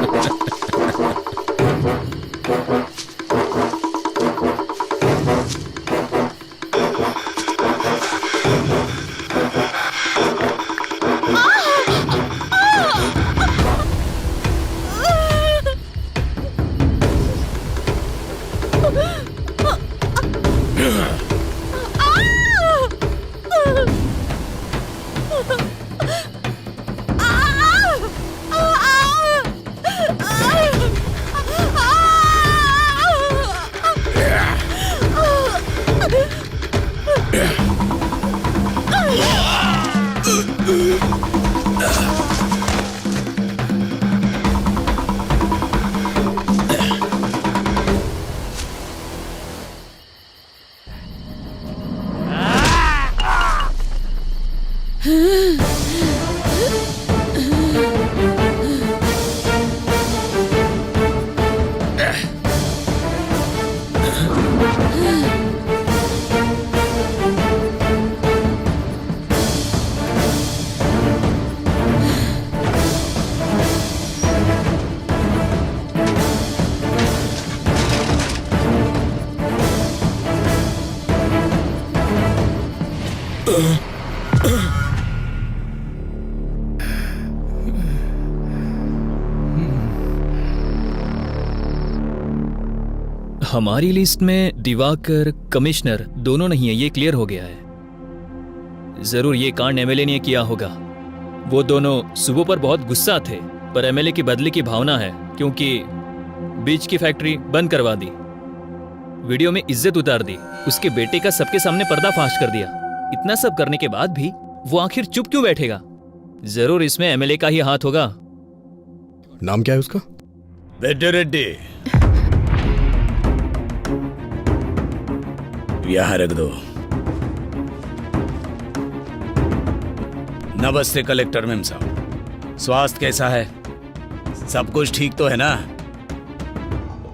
हमारी लिस्ट में दिवाकर, कमिश्नर दोनों नहीं है, ये क्लियर हो गया है। जरूर ये कांड एमएलए ने किया होगा। वो दोनों सुबह पर बहुत गुस्सा थे, पर एमएलए की बदले की भावना है, क्योंकि बीच की फैक्ट्री बंद करवा दी, वीडियो में इज्जत उतार दी, उसके बेटे का सबके सामने पर्दाफाश कर दिया। इतना सब करने के बाद भी वो आखिर चुप क्यों बैठेगा? जरूर इसमें एमएलए का ही हाथ होगा। नाम क्या है उसका? बेटे रेड्डी, यहाँ रख दो। नमस्ते कलेक्टर मेम साहब, स्वास्थ्य कैसा है? सब कुछ ठीक तो है ना?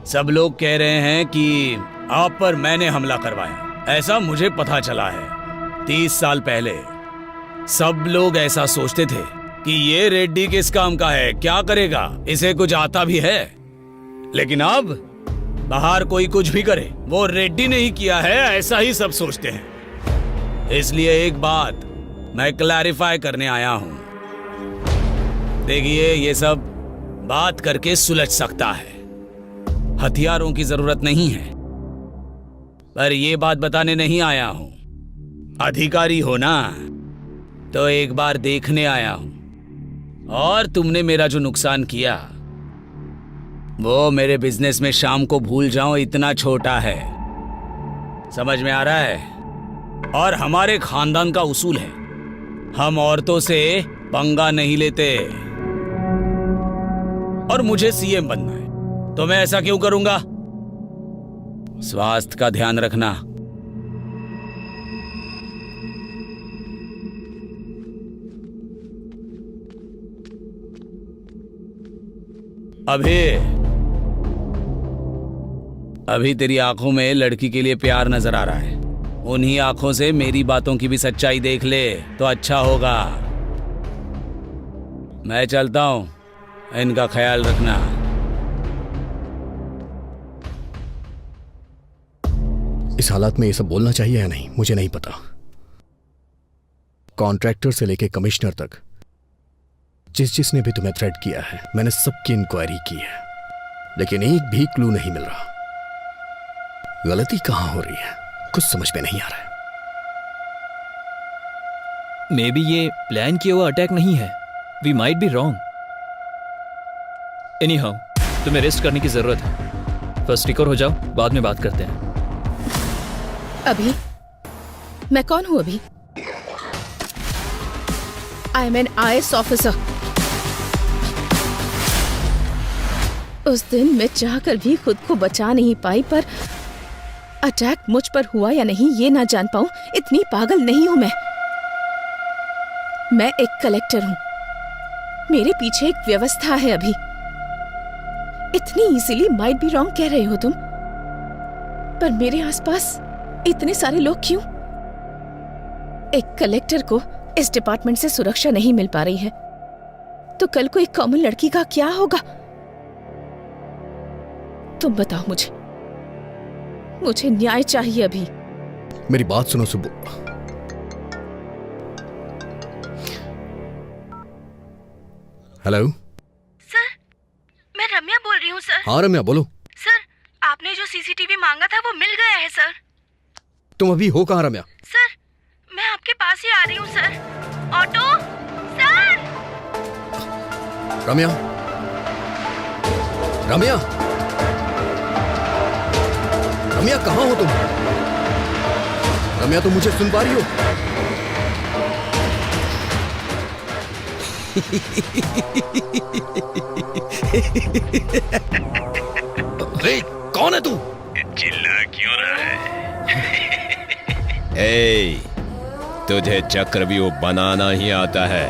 सब लोग कह रहे हैं कि आप पर मैंने हमला करवाया, ऐसा मुझे पता चला है। 30 साल पहले सब लोग ऐसा सोचते थे कि ये रेड्डी किस काम का है, क्या करेगा, इसे कुछ आता भी है। लेकिन अब बाहर कोई कुछ भी करे, वो रेड्डी ने ही किया है, ऐसा ही सब सोचते हैं। इसलिए एक बात मैं क्लैरिफाई करने आया हूं। देखिए, ये सब बात करके सुलझ सकता है, हथियारों की जरूरत नहीं है। पर ये बात बताने नहीं आया हूं। अधिकारी हो ना, तो एक बार देखने आया हूं। और तुमने मेरा जो नुकसान किया, वो मेरे बिजनेस में शाम को भूल जाओ इतना छोटा है। समझ में आ रहा है? और हमारे खानदान का उसूल है, हम औरतों से पंगा नहीं लेते। और मुझे सीएम बनना है, तो मैं ऐसा क्यों करूंगा? स्वास्थ्य का ध्यान रखना। अभी तेरी आंखों में लड़की के लिए प्यार नजर आ रहा है। उन्हीं आंखों से मेरी बातों की भी सच्चाई देख ले तो अच्छा होगा। मैं चलता हूं, इनका ख्याल रखना। इस हालात में ये सब बोलना चाहिए या नहीं, मुझे नहीं पता। कॉन्ट्रैक्टर से लेके कमिश्नर तक जिसने भी तुम्हें थ्रेट किया है, मैंने सबकी इंक्वायरी की है, लेकिन एक भी क्लू नहीं मिल रहा। गलती कहां हो रही है, कुछ समझ में नहीं आ रहा है। मे बी ये प्लान किया हुआ अटैक नहीं है। We might be wrong. Anyhow, तुम्हें रेस्ट करने की जरूरत है। फर्स्ट रिकवर हो जाओ, बाद में बात करते हैं। अभी मैं कौन हूं? अभी I am an IAS officer. उस दिन मैं चाहकर भी खुद को बचा नहीं पाई, पर अटैक मुझ पर हुआ या नहीं ये ना जान पाऊं, इतनी पागल नहीं हूं मैं। मैं एक कलेक्टर हूं, मेरे पीछे एक व्यवस्था है। अभी इतनी इजीली माइट बी रॉन्ग कह रहे हो तुम, पर मेरे आसपास इतने सारे लोग क्यों? एक कलेक्टर को इस डिपार्टमेंट से सुरक्षा नहीं मिल पा रही है, तो कल को एक कॉमन लड़की का क्या होगा? तुम बताओ मुझे न्याय चाहिए। अभी मेरी बात सुनो सुब्बू। हेलो सर, मैं रम्या बोल रही हूँ सर। हाँ रम्या, बोलो। सर, आपने जो सीसीटीवी मांगा था वो मिल गया है सर। तुम अभी हो कहाँ रम्या? सर, मैं आपके पास ही आ रही हूँ sir. Auto sir. Ramya, Ramya, Ramya कहाँ हो तुम? रम्या, तुम मुझे सुन पा रही हो? अरे कौन है तू? चिल्ला क्यों रहा है? ए, तुझे चक्रव्यूह बनाना ही आता है,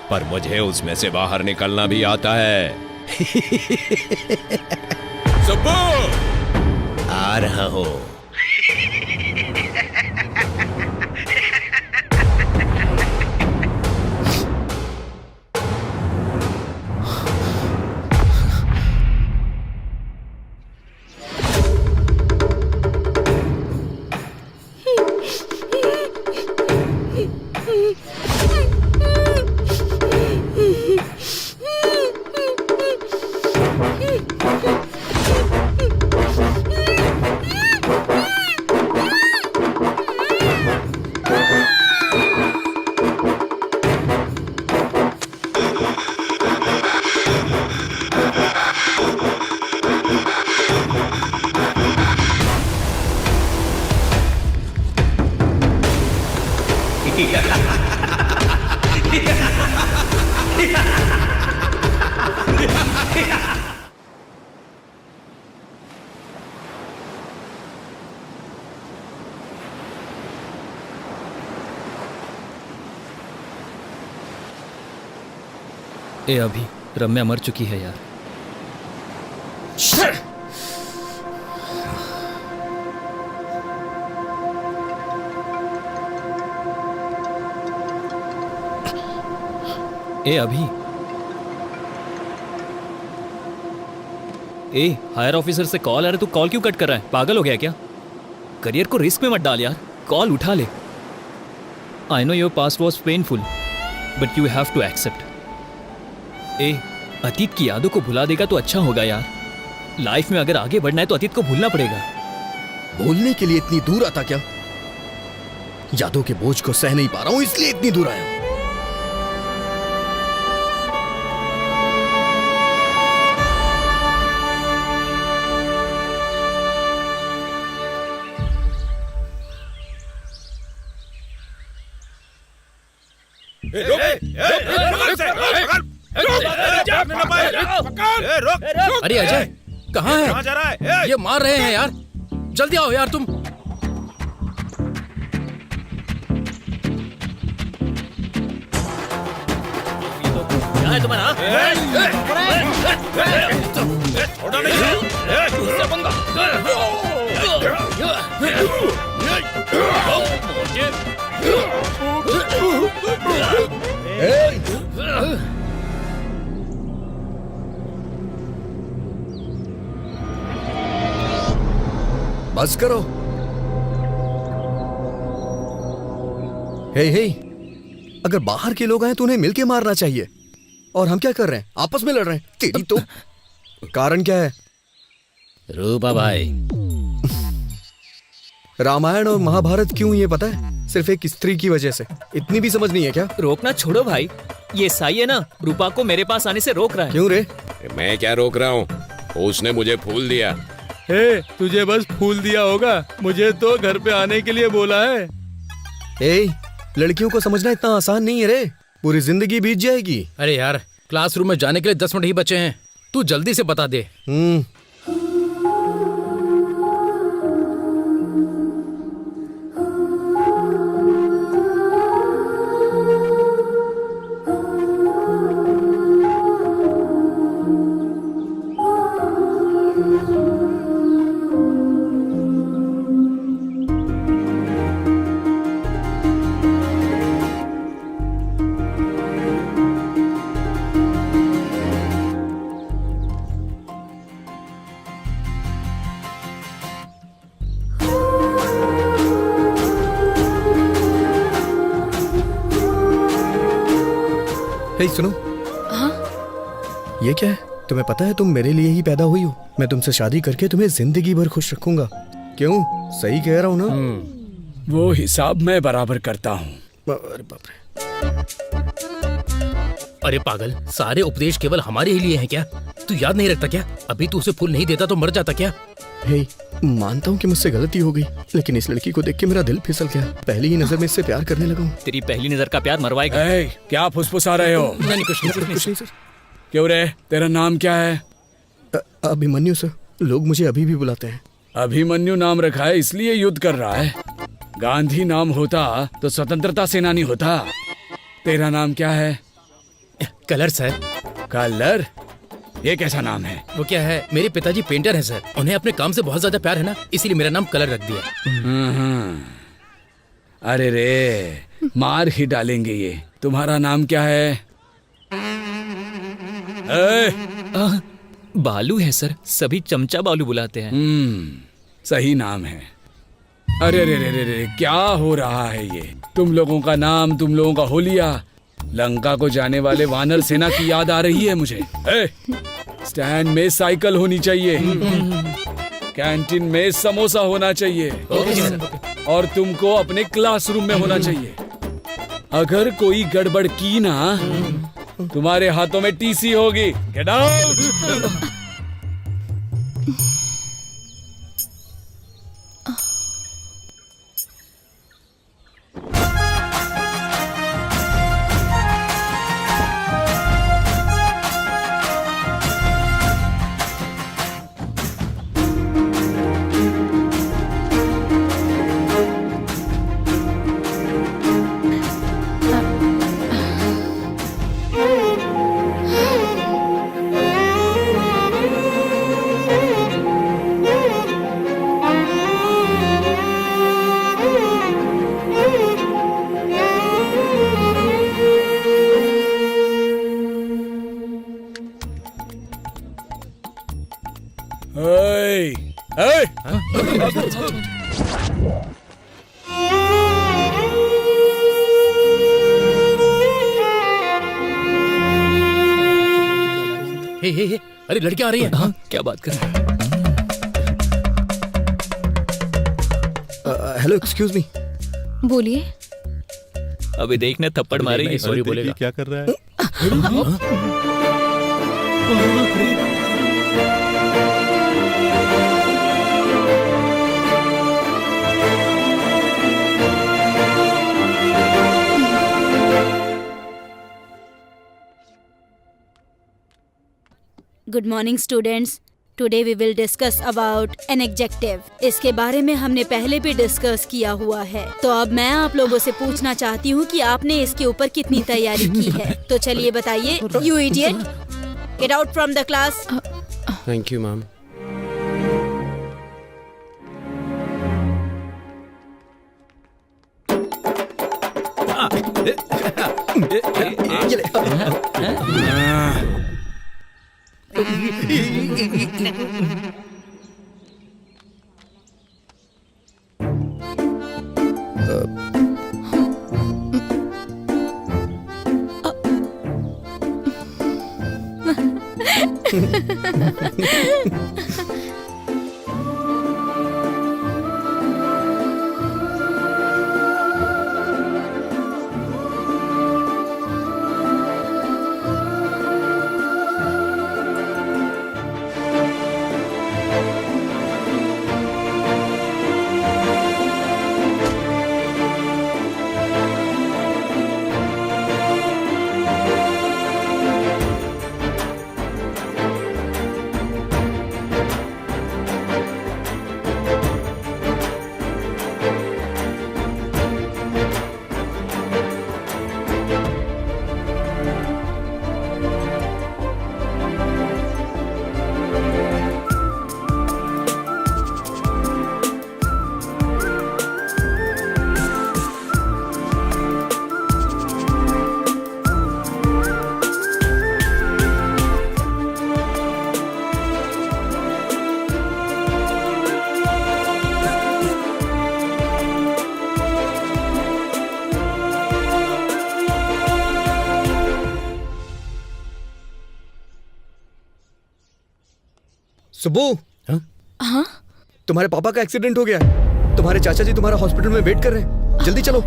पर मुझे उसमें से बाहर निकलना भी आता है। सुब्बू, आ रहा हो। ए अभी रम्या मर चुकी है यार। ए अभी, ए हायर ऑफिसर से कॉल आ रहा है, तू कॉल क्यों कट कर रहा है? पागल हो गया क्या? करियर को रिस्क में मत डाल यार, कॉल उठा ले। I know your past was painful but you have to accept. ए अतीत की यादों को भुला देगा तो अच्छा होगा यार। लाइफ में अगर आगे बढ़ना है तो अतीत को भूलना पड़ेगा। भूलने के लिए इतनी दूर आता क्या? यादों के बोझ को सह नहीं पा रहा हूं इसलिए इतनी दूर आया हूं। अरे अजय कहाँ है? कहाँ जा रहा है? ये मार रहे हैं यार, जल्दी आओ यार तुम। क्या है तुम्हारा? बस करो। हे हे, अगर बाहर के लोग आए तो उन्हें मिलके मारना चाहिए। और हम क्या कर रहे हैं? आपस में लड़ रहे हैं। तेरी तो कारण क्या है? रूपा भाई, रामायण और महाभारत क्यों ये पता है? सिर्फ एक स्त्री की वजह से। इतनी भी समझ नहीं है क्या? रोकना छोड़ो भाई, ये साई है ना, रूपा को मेरे पास आने से रोक रहा है। क्यों रे? मैं क्या रोक रहा हूँ, उसने मुझे फूल दिया। हे, तुझे बस फूल दिया होगा, मुझे तो घर पे आने के लिए बोला है। ए, लड़कियों को समझना इतना आसान नहीं है रे, पूरी जिंदगी बीत जाएगी। अरे यार क्लासरूम में जाने के लिए 10 मिनट ही बचे हैं, तू जल्दी से बता दे। हे सुनो। हाँ? ये क्या है? तुम्हें पता है तुम मेरे लिए ही पैदा हुई हो। मैं तुमसे शादी करके तुम्हें जिंदगी भर खुश रखूंगा। क्यों? सही कह रहा हूँ ना? वो हिसाब मैं बराबर करता हूँ। अरे बाप रे। अरे पागल, सारे उपदेश केवल हमारे ही लिए हैं क्या? तू याद नहीं रखता क्या? अभी तू उसे फूल नहीं देता तो मर जाता क्या? हे, मानता हूँ कि मुझसे गलती हो गई, लेकिन इस लड़की को देख के मेरा दिल फिसल गया। पहली ही नजर में इससे प्यार करने लगा हूँ। तेरी पहली नजर का प्यार मरवाएगा। क्या फुसफुसा रहे हो? नहीं, कुछ नहीं सर। क्यों रे, तेरा नाम क्या है? अभिमन्यु सर, लोग मुझे अभी भी बुलाते हैं। अभिमन्यु नाम रखा है इसलिए युद्ध कर रहा है। गांधी नाम होता तो स्वतंत्रता सेनानी होता। तेरा नाम क्या है? Colour sir. कलर? ये कैसा नाम है? वो क्या है, मेरे पिताजी पेंटर हैं सर, उन्हें अपने काम से बहुत ज्यादा प्यार है ना, इसीलिए मेरा नाम कलर रख दिया। अरे रे, मार ही डालेंगे ये। तुम्हारा नाम क्या है? बालू है सर, सभी चमचा बालू बुलाते हैं। सही नाम है। अरे रे रे रे रे, क्या हो रहा है ये? तुम लोगों का नाम, तुम लोगों का होलिया, लंका को जाने वाले वानर सेना की याद आ रही है मुझे। स्टैंड में साइकिल होनी चाहिए, कैंटीन में समोसा होना चाहिए, और तुमको अपने क्लासरूम में होना चाहिए। अगर कोई गड़बड़ की ना, तुम्हारे हाथों में टीसी होगी। Get out. हे, अरे लड़कियां आ रही हैं। हाँ, क्या बात कर रहे हैं? Hello, excuse me. बोलिए। अभी देखने थप्पड़ मारेगी। सॉरी बोलेगा। क्या कर रहा है? Good morning students, today we will discuss about an adjective. इसके बारे में हमने पहले भी डिस्कस किया हुआ है, तो अब मैं आप लोगों से पूछना चाहती हूँ कि आपने इसके ऊपर कितनी तैयारी की है। तो चलिए बताइए। You idiot, get out from the class. Thank you ma'am. Subbu. हाँ? तुम्हारे पापा का एक्सीडेंट हो गया है। तुम्हारे चाचा जी तुम्हारा हॉस्पिटल में वेट कर रहे हैं, जल्दी चलो।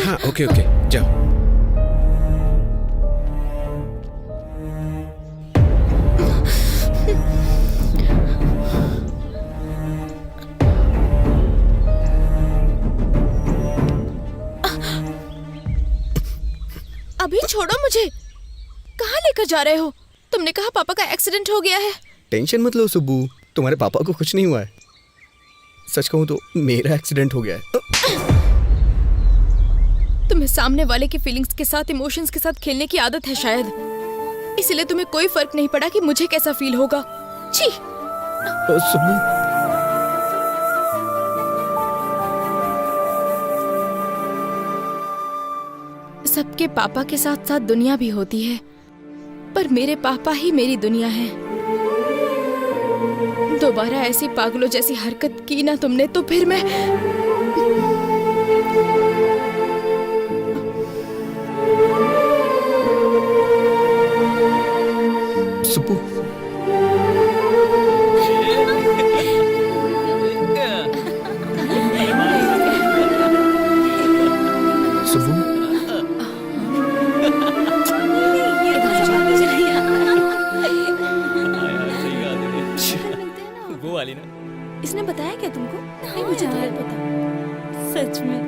हाँ, ओके ओके, जाओ। अभी छोड़ो मुझे। कहाँ लेकर जा रहे हो? तुमने कहा पापा का एक्सीडेंट हो गया है। टेंशन मत लो सुब्बू, तुम्हारे पापा को कुछ नहीं हुआ है। सच कहूं तो मेरा एक्सीडेंट हो गया है। तुम्हें सामने वाले की फीलिंग्स के साथ, इमोशंस के साथ खेलने की आदत है शायद। इसलिए तुम्हें कोई फर्क नहीं पड़ा कि मुझे कैसा फील होगा। छी। सुबह सबके पापा के साथ साथ दुनिया भी होती है, पर मेरे पापा ही मेरी दुनिया है। दोबारा ऐसी पागलों जैसी हरकत की ना तुमने तो फिर मैं सुबह वो वाली ना। इसने बताया क्या तुमको? नहीं, मुझे तो नहीं पता सच में।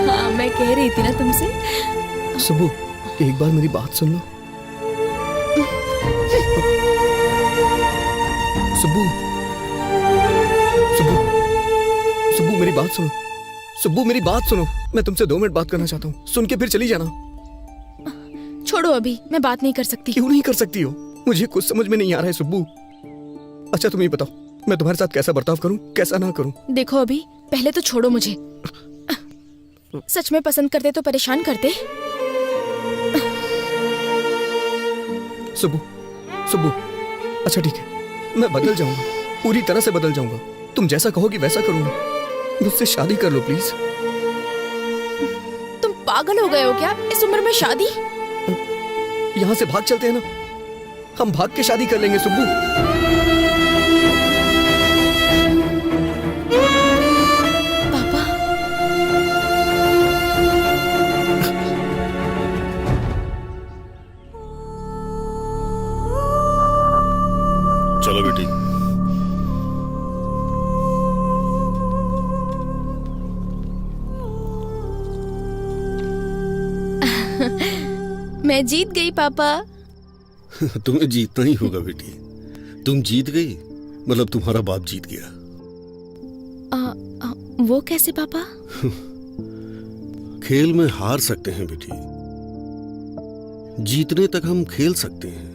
हाँ, मैं कह रही थी ना तुमसे। सुबह एक बार मेरी बात सुन लो। सुबह सुबह सुबह मेरी बात सुनो। सुबह मेरी बात सुनो। मैं तुमसे 2 मिनट बात करना चाहता हूँ, सुन के फिर चली जाना। छोड़ो, अभी मैं बात नहीं कर सकती। क्यों नहीं कर सकती हो? मुझे कुछ समझ में नहीं आ रहा है सुब्बू। अच्छा तुम ये बताओ, मैं तुम्हारे साथ कैसा बर्ताव करूं, कैसा ना करूं? देखो अभी, पहले तो छोड़ो मुझे। सच में पसंद करते तो परेशान करते। सुब्बू सुब्बू, अच्छा ठीक है, मैं बदल जाऊंगा, पूरी तरह से बदल जाऊंगा। तुम जैसा कहोगी वैसा करूंगा। मुझसे शादी कर लो प्लीज। तुम पागल हो गए हो क्या? इस उम्र में शादी? यहाँ से भाग चलते हैं ना, हम भाग के शादी कर लेंगे सुब्बू। पापा। चलो बेटी। मैं जीत गई पापा। तुम्हें जीतना ही होगा बेटी। तुम जीत गई मतलब तुम्हारा बाप जीत गया। वो कैसे पापा? खेल में हार सकते हैं बेटी, जीतने तक हम खेल सकते हैं,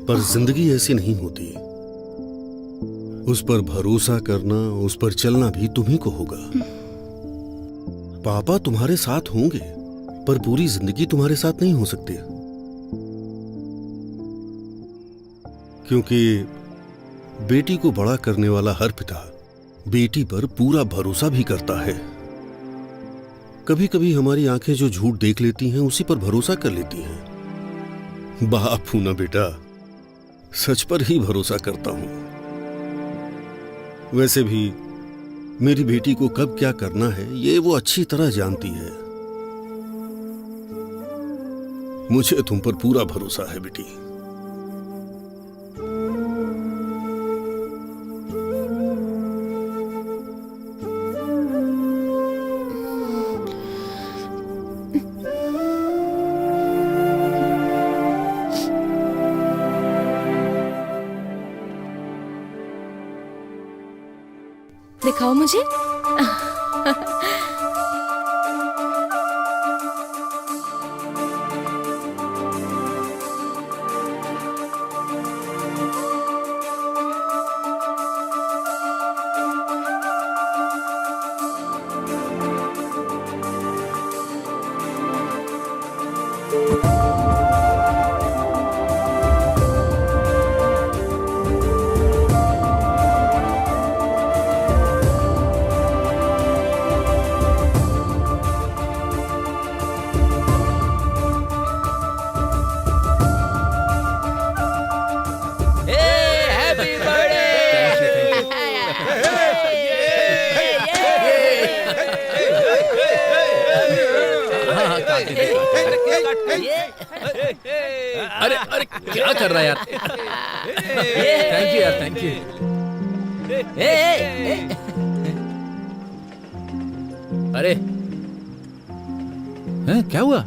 पर जिंदगी ऐसी नहीं होती। उस पर भरोसा करना, उस पर चलना भी तुम्ही को होगा। पापा तुम्हारे साथ होंगे, पर पूरी जिंदगी तुम्हारे साथ नहीं हो सकती, क्योंकि बेटी को बड़ा करने वाला हर पिता बेटी पर पूरा भरोसा भी करता है। कभी कभी हमारी आंखें जो झूठ देख लेती हैं उसी पर भरोसा कर लेती हैं। बाप हूं ना बेटा, सच पर ही भरोसा करता हूं। वैसे भी मेरी बेटी को कब क्या करना है ये वो अच्छी तरह जानती है। मुझे तुम पर पूरा भरोसा है बेटी। दिखाओ मुझे। अरे अरे क्या कर रहा है यार? थैंक यू यार, थैंक यू। अरे क्या हुआ?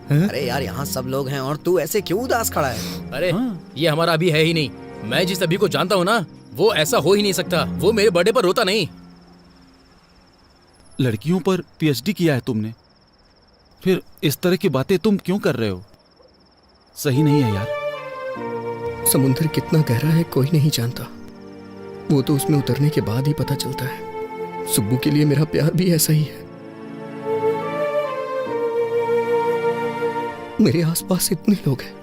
अरे यार यहाँ सब लोग हैं और तू ऐसे क्यों उदास खड़ा है? अरे ये हमारा अभी है ही नहीं। मैं जिस अभी को जानता हूँ ना, वो ऐसा हो ही नहीं सकता। वो मेरे बर्थडे पर रोता नहीं। लड़कियों पर पीएचडी किया है तुमने, फिर इस तरह की बातें तुम क्यों कर रहे हो? सही नहीं है यार। समुद्र कितना गहरा है कोई नहीं जानता, वो तो उसमें उतरने के बाद ही पता चलता है। सुब्बू के लिए मेरा प्यार भी ऐसा ही है। मेरे आसपास इतने लोग हैं,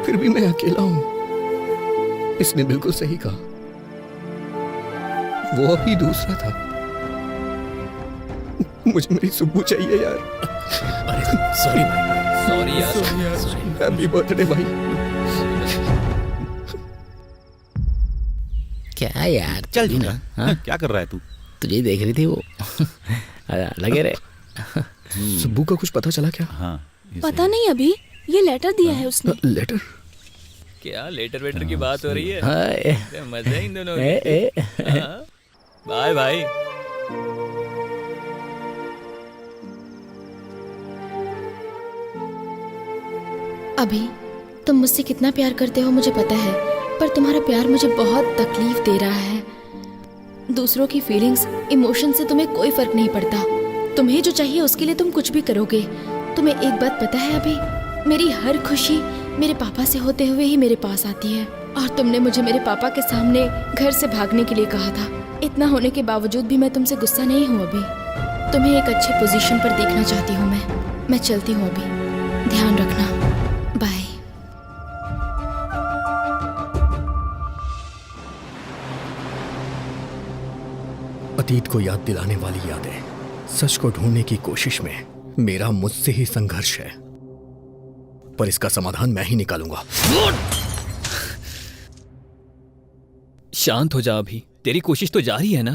फिर भी मैं अकेला हूं। इसने बिल्कुल सही कहा, वो अभी दूसरा था। मुझे मेरी सुब्बू चाहिए यार। अरे सॉरी भाई, सॉरी यार, हैप्पी बर्थडे भाई। क्या यार, चल ना। हाँ? क्या कर रहा है तू? तुझे देख रही थी वो। लगे रे। सुब्बू का कुछ पता चला क्या? हाँ, पता नहीं, अभी ये लेटर दिया है उसने। लेटर? क्या लेटर वेटर की बात हो रही है? हाँ, मजा है इन दोनों की। Bye bye. अभी तुम मुझसे कितना प्यार करते हो मुझे पता है, पर तुम्हारा प्यार मुझे बहुत तकलीफ दे रहा है। दूसरों की फीलिंग्स, इमोशन से तुम्हें कोई फर्क नहीं पड़ता। तुम्हें जो चाहिए उसके लिए तुम कुछ भी करोगे। तुम्हें एक बात पता है अभी, मेरी हर खुशी मेरे पापा से होते हुए ही मेरे पास आती है। और तुमने मुझे मेरे पापा के सामने घर से भागने के लिए कहा था। इतना होने के बावजूद भी मैं तुमसे गुस्सा नहीं हूँ अभी। तुम्हें एक अच्छे पोजीशन पर देखना चाहती हूँ मैं चलती हूँ अभी। ध्यान रखना, बाय। अतीत को याद दिलाने वाली यादें, सच को ढूंढने की कोशिश में मेरा मुझसे ही संघर्ष है, पर इसका समाधान मैं ही निकालूंगा। शांत हो जा अभी, तेरी कोशिश तो जारी है ना।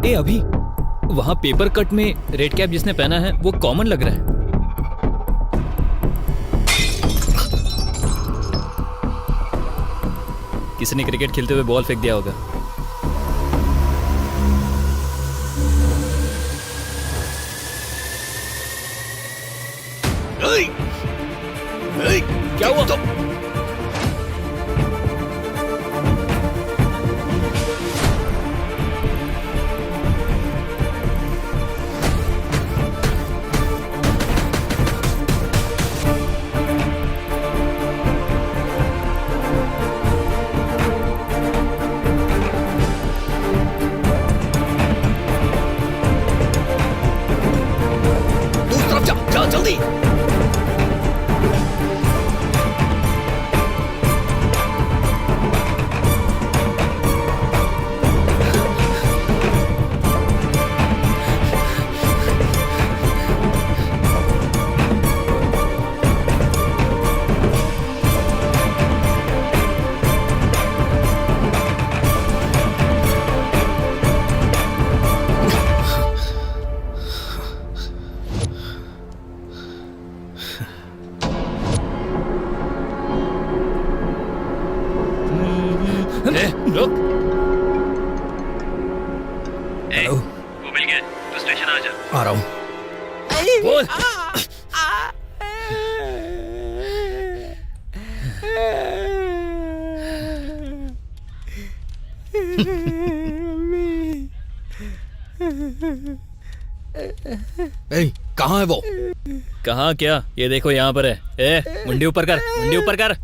ए अभी, वहां पेपर कट में रेड कैप जिसने पहना है वो कॉमन लग रहा है। किसी ने क्रिकेट खेलते हुए बॉल फेंक दिया होगा। क्या हुआ? दूसरी तरफ जा जल्दी। रुक। हेलो, वो मिल गया, तू स्टेशन आ जा। आ रहा हूँ। बोल। कहाँ है वो? कहाँ क्या? ये देखो यहाँ पर है। ए, मुंडी ऊपर कर, मुंडी ऊपर कर।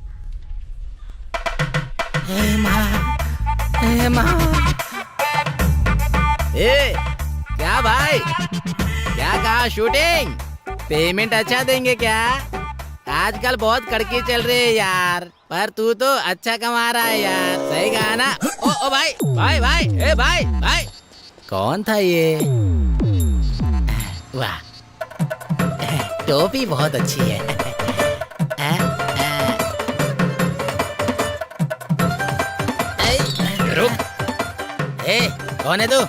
ए, क्या भाई, क्या कहा? शूटिंग पेमेंट अच्छा देंगे क्या? आजकल बहुत कड़की चल रही है यार, पर तू तो अच्छा कमा रहा है यार। सही कहा ना? ओ भाई भाई भाई, ए भाई भाई, कौन था ये? वाह, टोपी बहुत अच्छी है। रुक। ए, कौन है तू?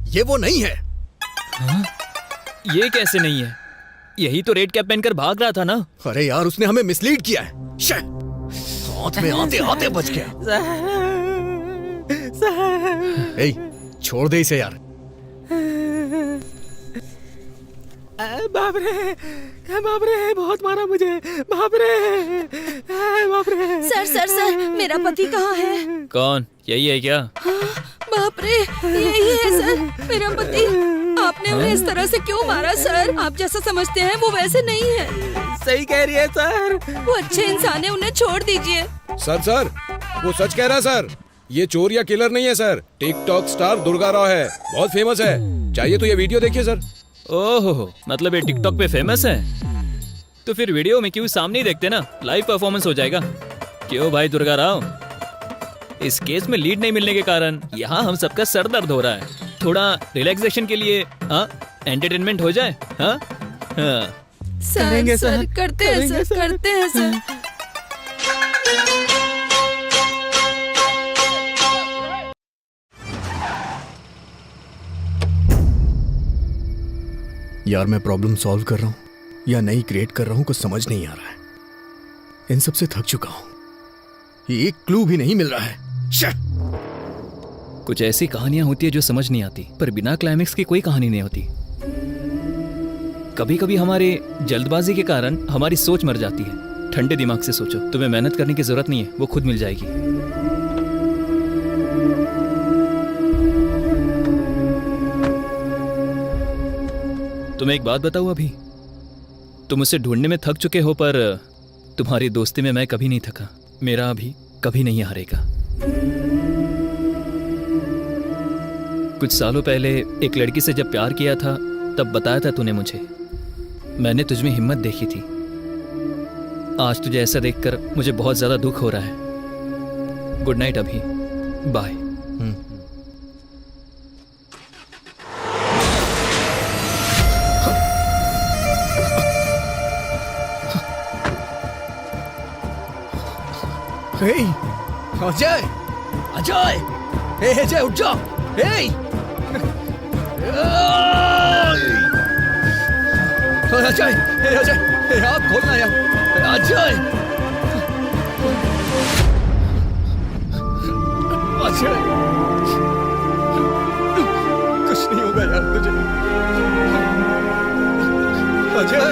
ये वो नहीं है। हाँ? ये कैसे नहीं है? यही तो रेड कैप पहनकर भाग रहा था ना। अरे यार, उसने हमें मिसलीड किया है। हाथ में आते आते बच गया। छोड़ दे इसे यार। बाप रे बहुत मारा मुझे, बाप रे। सर सर सर, मेरा पति कहाँ है? कौन? यही है क्या? बाप रे, यही है सर, मेरा पति। आपने उन्हें इस तरह से क्यों मारा सर? आप जैसा समझते हैं वो वैसे नहीं है। सही कह रही है सर। वो अच्छे इंसान है, उन्हें छोड़ दीजिए। सर वो सच कह रहा है सर। ये चोर या किलर नहीं है sir, TikTok star Durga Rao है, बहुत फेमस है। चाहिए तो ये वीडियो देखिए सर। ओहो, मतलब ये टिकटॉक पे फेमस है? तो फिर वीडियो में क्यों सामने ही देखते ना, लाइव परफॉर्मेंस हो जाएगा। क्यों भाई दुर्गा राव, इस केस में लीड नहीं मिलने के कारण यहाँ हम सबका सर दर्द हो रहा है। थोड़ा रिलैक्सेशन के लिए एंटरटेनमेंट हो जाए। करेंगे सर, करते हैं सर, करते हैं सर। यार मैं प्रॉब्लम सॉल्व कर रहा हूँ या नई क्रिएट कर रहा हूँ, कुछ समझ नहीं आ रहा है। इन सब से थक चुका हूँ, एक क्लू भी नहीं मिल रहा है। कुछ ऐसी कहानियां होती है जो समझ नहीं आती, पर बिना क्लाइमेक्स की कोई कहानी नहीं होती। कभी कभी हमारे जल्दबाजी के कारण हमारी सोच मर जाती है। ठंडे दिमाग से सोचो, तुम्हें मेहनत करने की जरूरत नहीं है, वो खुद मिल जाएगी। तुम्हें एक बात बताऊं, अभी तुम उसे ढूंढने में थक चुके हो, पर तुम्हारी दोस्ती में मैं कभी नहीं थका। मेरा अभी कभी नहीं हारेगा। कुछ सालों पहले एक लड़की से जब प्यार किया था तब बताया था तूने मुझे। मैंने तुझमें हिम्मत देखी थी। आज तुझे ऐसा देखकर मुझे बहुत ज्यादा दुख हो रहा है। गुड नाइट अभी, बाय। अजय, अजय, अजय उठ जाओ। अजय, अजय, आप खोलना यार। अजय, अजय, कुछ नहीं होगा यार तुझे। अजय,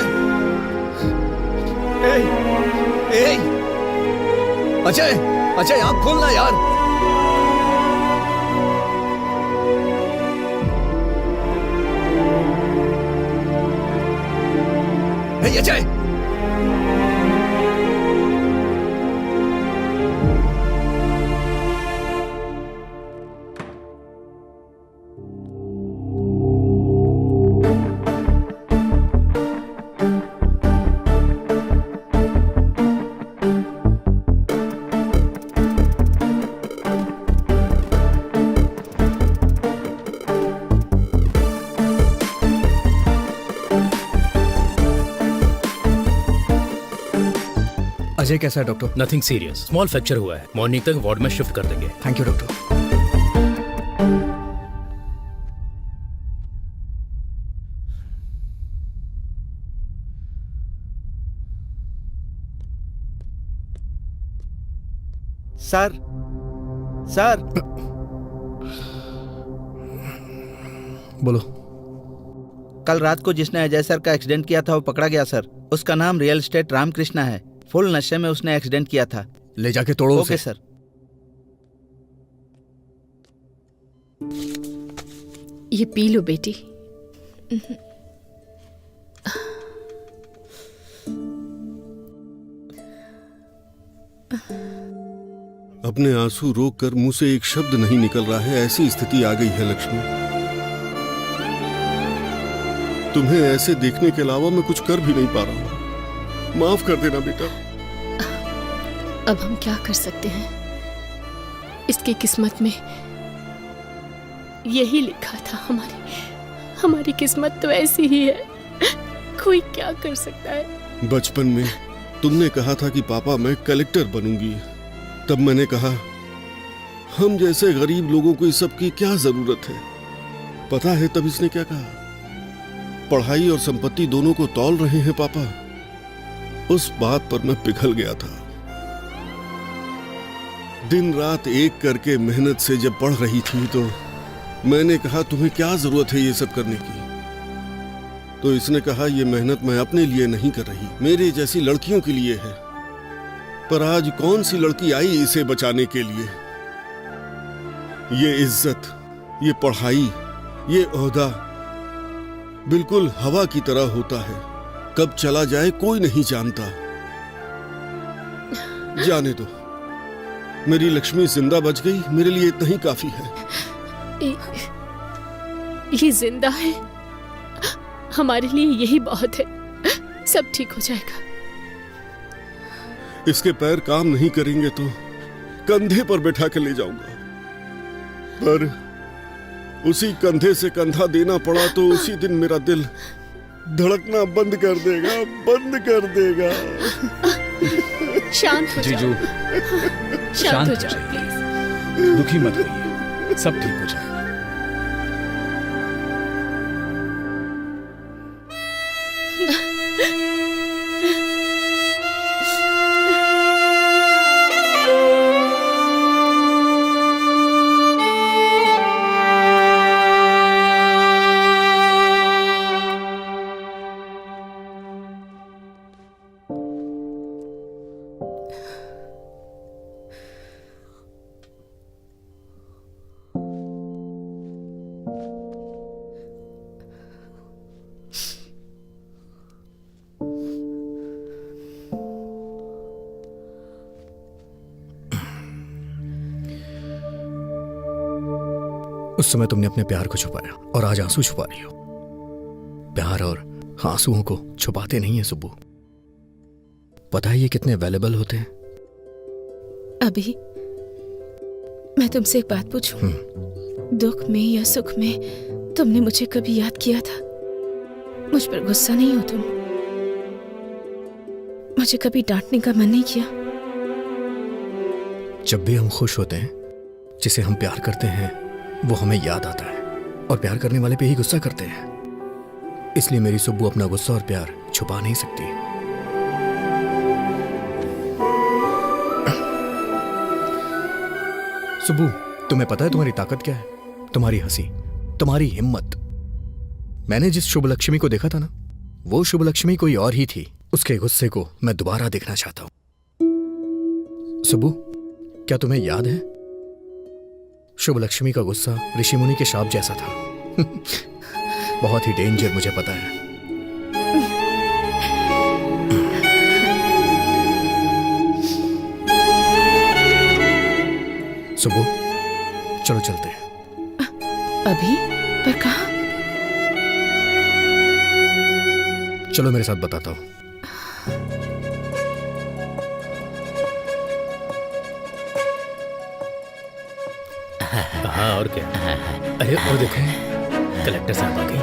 अजय, अजय, आप खोलना यार। अजय, अजय कैसा है doctor? Nothing serious, small fracture हुआ है। मॉर्निंग तक वार्ड में शिफ्ट कर देंगे। Thank you doctor. Sir, sir, बोलो। कल रात को जिसने अजय सर का एक्सीडेंट किया था वो पकड़ा गया सर। उसका नाम रियल एस्टेट रामकृष्णा है। फुल नशे में उसने एक्सीडेंट किया था। ले जाके तोड़ो ओके सर। ये पी लो बेटी। अपने आंसू रोक कर मुंह से एक शब्द नहीं निकल रहा है, ऐसी स्थिति आ गई है लक्ष्मी। तुम्हें ऐसे देखने के अलावा मैं कुछ कर भी नहीं पा रहा हूं। माफ कर देना बेटा। अब हम क्या कर सकते हैं? इसकी किस्मत में यही लिखा था। हमारी किस्मत तो ऐसी ही है, कोई क्या कर सकता है। बचपन में तुमने कहा था कि पापा मैं कलेक्टर बनूंगी, तब मैंने कहा हम जैसे गरीब लोगों को इस सब की क्या जरूरत है। पता है तब इसने क्या कहा? पढ़ाई और संपत्ति दोनों को तौल रहे हैं पापा। उस बात पर मैं पिघल गया था। दिन रात एक करके मेहनत से जब पढ़ रही थी तो मैंने कहा तुम्हें क्या जरूरत है ये सब करने की। तो इसने कहा ये मेहनत मैं अपने लिए नहीं कर रही, मेरे जैसी लड़कियों के लिए है। पर आज कौन सी लड़की आई इसे बचाने के लिए? ये इज्जत, ये पढ़ाई, ये ओहदा बिल्कुल हवा की तरह होता है, कब चला जाए कोई नहीं जानता। जाने दो, मेरी लक्ष्मी जिंदा बच गई, मेरे लिए इतना ही काफी है। ये जिंदा है, हमारे लिए यही बहुत है। सब ठीक हो जाएगा। इसके पैर काम नहीं करेंगे तो कंधे पर बैठा कर ले जाऊंगा, पर उसी कंधे से कंधा देना पड़ा तो उसी दिन मेरा दिल धड़कना बंद कर देगा, बंद कर देगा। शांत हो जाओ, शांत हो जाओ प्लीज। दुखी मत होइए, सब ठीक हो जाएगा। उस समय तुमने अपने प्यार को छुपाया और आज आंसू छुपा रही हो। प्यार और आंसुओं को छुपाते नहीं है सुब्बू। पता है ये कितने वैल्यूएबल होते हैं? अभी मैं तुमसे एक बात पूछूं? दुख में या सुख में तुमने मुझे कभी याद किया था? मुझ पर गुस्सा नहीं हो तुम? मुझे कभी डांटने का मन नहीं किया? जब भी हम खुश होते हैं, जिसे हम प्यार करते हैं वो हमें याद आता है, और प्यार करने वाले पे ही गुस्सा करते हैं। इसलिए मेरी सुब्बू अपना गुस्सा और प्यार छुपा नहीं सकती। सुब्बू, तुम्हें पता है तुम्हारी ताकत क्या है? तुम्हारी हंसी, तुम्हारी हिम्मत। मैंने जिस शुभ लक्ष्मी को देखा था ना, वो शुभ लक्ष्मी कोई और ही थी। उसके गुस्से को मैं दोबारा देखना चाहता हूं। सुब्बू, क्या तुम्हें याद है शुभ लक्ष्मी का गुस्सा ऋषि मुनि के शाप जैसा था? बहुत ही डेंजर, मुझे पता है। सुबह चलो चलते हैं। अभी? पर कहाँ? चलो मेरे साथ, बताता हूँ। हाँ और क्या? अरे वो देखो, कलेक्टर साहब आ गई।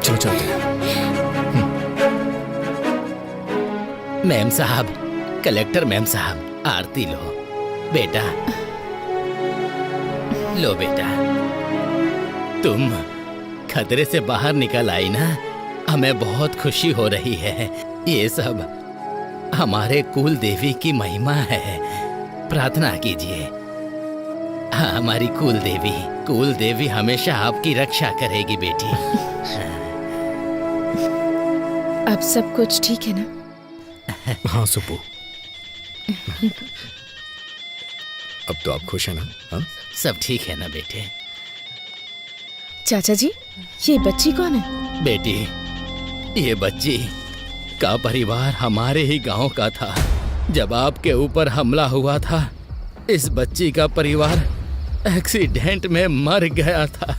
चलो चलते हैं। मैम साहब, कलेक्टर मैम साहब, आरती लो बेटा। लो बेटा, तुम खतरे से बाहर निकल आई ना, हमें बहुत खुशी हो रही है। ये सब हमारे कुल देवी की महिमा है। प्रार्थना कीजिए। हाँ, हमारी कुल देवी हमेशा आपकी रक्षा करेगी बेटी। अब सब कुछ ठीक है ना? हाँ सुब्बू, अब तो आप खुश हैं ना? हाँ? सब ठीक है ना बेटे? चाचा जी, ये बच्ची कौन है? बेटी, ये बच्ची का परिवार हमारे ही गांव का था। जब आपके ऊपर हमला हुआ था, इस बच्ची का परिवार एक्सीडेंट में मर गया था।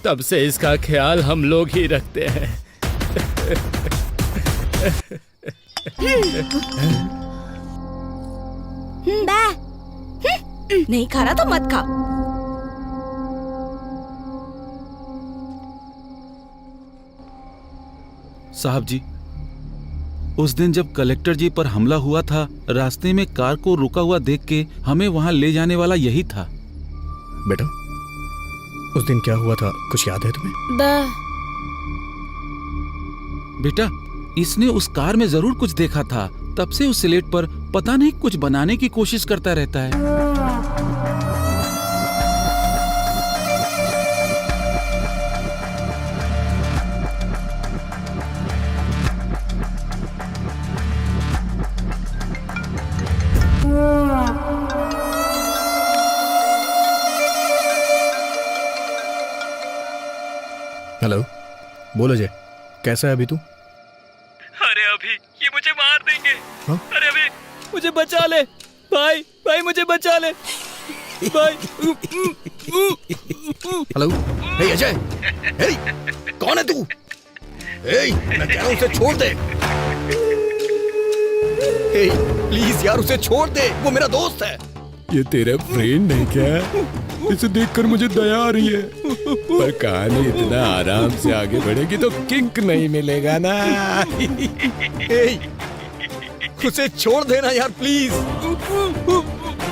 तब से इसका ख्याल हम लोग ही रखते हैं। नहीं खा रहा तो मत खा। साहब जी, उस दिन जब कलेक्टर जी पर हमला हुआ था, रास्ते में कार को रुका हुआ देख के हमें वहां ले जाने वाला यही था। बेटा, उस दिन क्या हुआ था, कुछ याद है तुम्हें? बेटा, इसने उस कार में जरूर कुछ देखा था, तब से उस स्लेट पर पता नहीं कुछ बनाने की कोशिश करता रहता है। हेलो, बोल अजय, कैसा है अभी तू? अरे अभी ये मुझे मार देंगे। हाँ? अरे अभी मुझे बचा ले भाई, भाई मुझे बचा ले भाई। हेलो, हे अजय, हे, कौन है तू? हे, मैं कह रहा हूं उसे छोड़ दे। हे, प्लीज यार उसे छोड़ दे, वो मेरा दोस्त है। ये तेरा फ्रेंड है क्या? इसे देखकर मुझे दया आ रही है। पर कहानी इतना आराम से आगे बढ़ेगी तो किक नहीं मिलेगा ना। हे, उसे छोड़ देना यार प्लीज।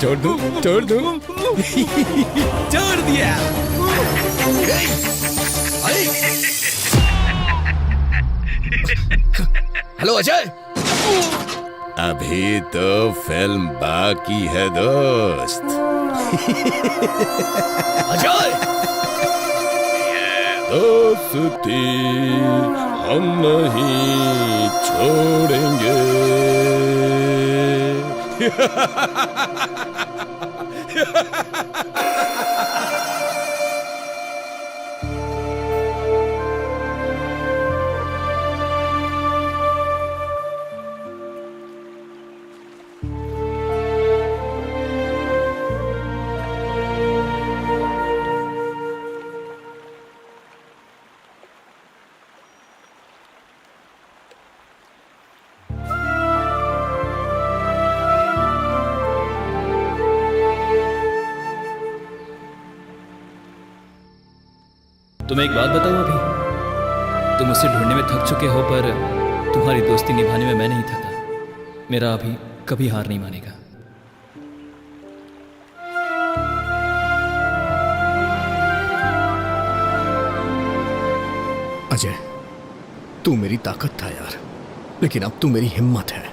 छोड़ दो, छोड़ दो। छोड़ दिया। हेलो अजय। अभी तो फिल्म बाकी है दोस्त। अजय, दोस्ती हम नहीं छोड़ेंगे। तुम्हें एक बात बताऊं, अभी तुम उसे ढूंढने में थक चुके हो, पर तुम्हारी दोस्ती निभाने में मैं नहीं थका। मेरा अभी कभी हार नहीं मानेगा। अजय, तू मेरी ताकत था यार, लेकिन अब तू मेरी हिम्मत है।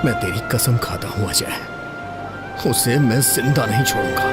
मैं तेरी कसम खाता हूं अजय, उसे मैं जिंदा नहीं छोड़ूंगा।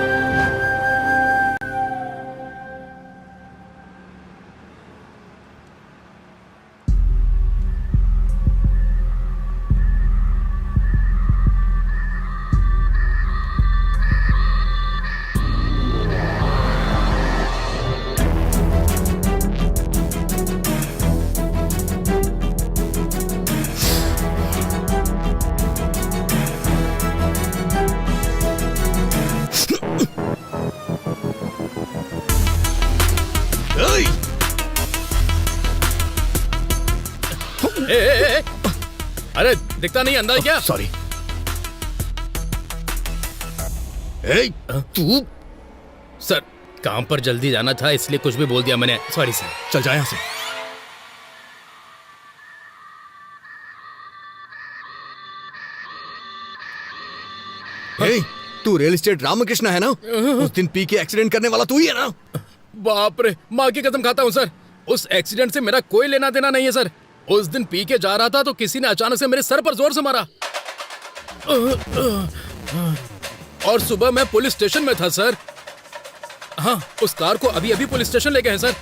अरे दिखता नहीं अंदर क्या? सॉरी। तू? सर काम पर जल्दी जाना था इसलिए कुछ भी बोल दिया मैंने, सॉरी सर। चल जा यहां से। तू रियल एस्टेट रामकृष्ण है ना? उस दिन पी के एक्सीडेंट करने वाला तू ही है ना? बाप रे, माँ की कसम खाता हूँ सर, उस एक्सीडेंट से मेरा कोई लेना देना नहीं है सर। उस दिन पी के जा रहा था तो किसी ने अचानक से मेरे सर पर जोर से मारा और सुबह मैं पुलिस स्टेशन में था सर। हाँ, उस कार को अभी अभी पुलिस स्टेशन ले गए हैं सर।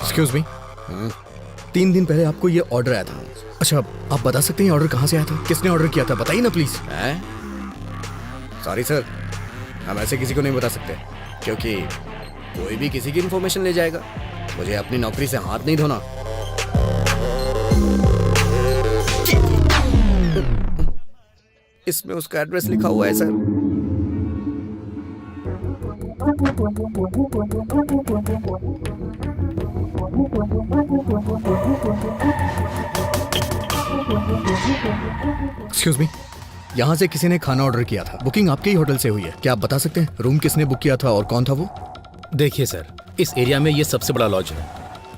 एक्सक्यूज मी, 3 दिन पहले आपको ये ऑर्डर आया था। अच्छा, आप बता सकते हैं ऑर्डर कहाँ से आया था, किसने ऑर्डर किया था, बताइए ना प्लीज। सॉरी सर, हम ऐसे किसी को नहीं बता सकते क्योंकि कोई भी किसी की इन्फॉर्मेशन ले जाएगा। मुझे अपनी नौकरी से हाथ नहीं धोना। इसमें उसका एड्रेस लिखा हुआ है सर। एक्सक्यूज मी, यहाँ से किसी ने खाना ऑर्डर किया था, बुकिंग आपके ही होटल से हुई है, क्या आप बता सकते हैं रूम किसने बुक किया था और कौन था वो? देखिए सर, इस एरिया में ये सबसे बड़ा लॉज है।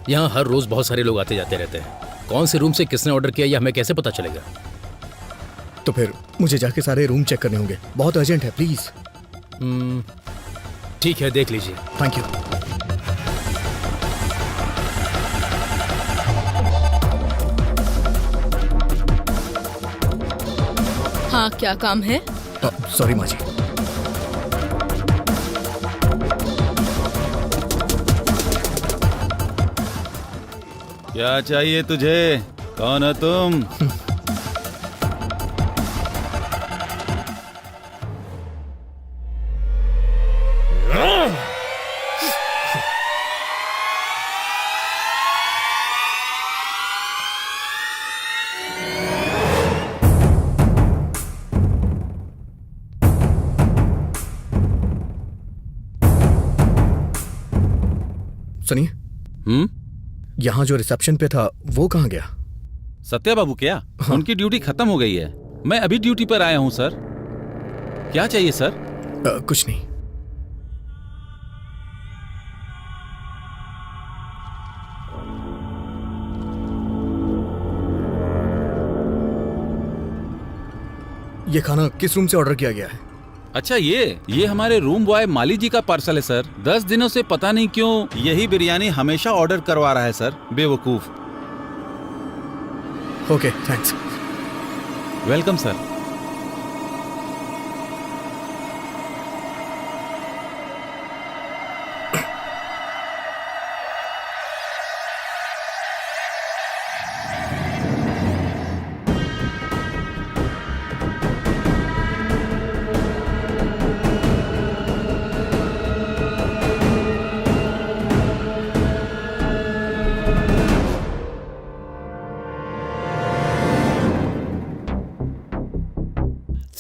यहाँ हर रोज बहुत सारे लोग आते जाते रहते हैं। कौन से रूम से किसने ऑर्डर किया ये हमें कैसे पता चलेगा? तो फिर मुझे जाके सारे रूम चेक करने होंगे, बहुत अर्जेंट है, प्लीज। ठीक है, देख लीजिए। Thank you. हाँ, क्या काम है? सॉरी माँ जी। क्या चाहिए तुझे? कौन हो तुम? सुनिए, यहाँ जो रिसेप्शन पे था वो कहाँ गया? सत्या बाबू क्या? हाँ। उनकी ड्यूटी खत्म हो गई है, मैं अभी ड्यूटी पर आया हूँ सर। क्या चाहिए सर? कुछ नहीं। ये खाना किस रूम से ऑर्डर किया गया है? अच्छा, ये हमारे रूम बॉय माली जी का पार्सल है सर। 10 दिनों से पता नहीं क्यों यही बिरयानी हमेशा ऑर्डर करवा रहा है सर, बेवकूफ। Okay, thanks. Welcome sir.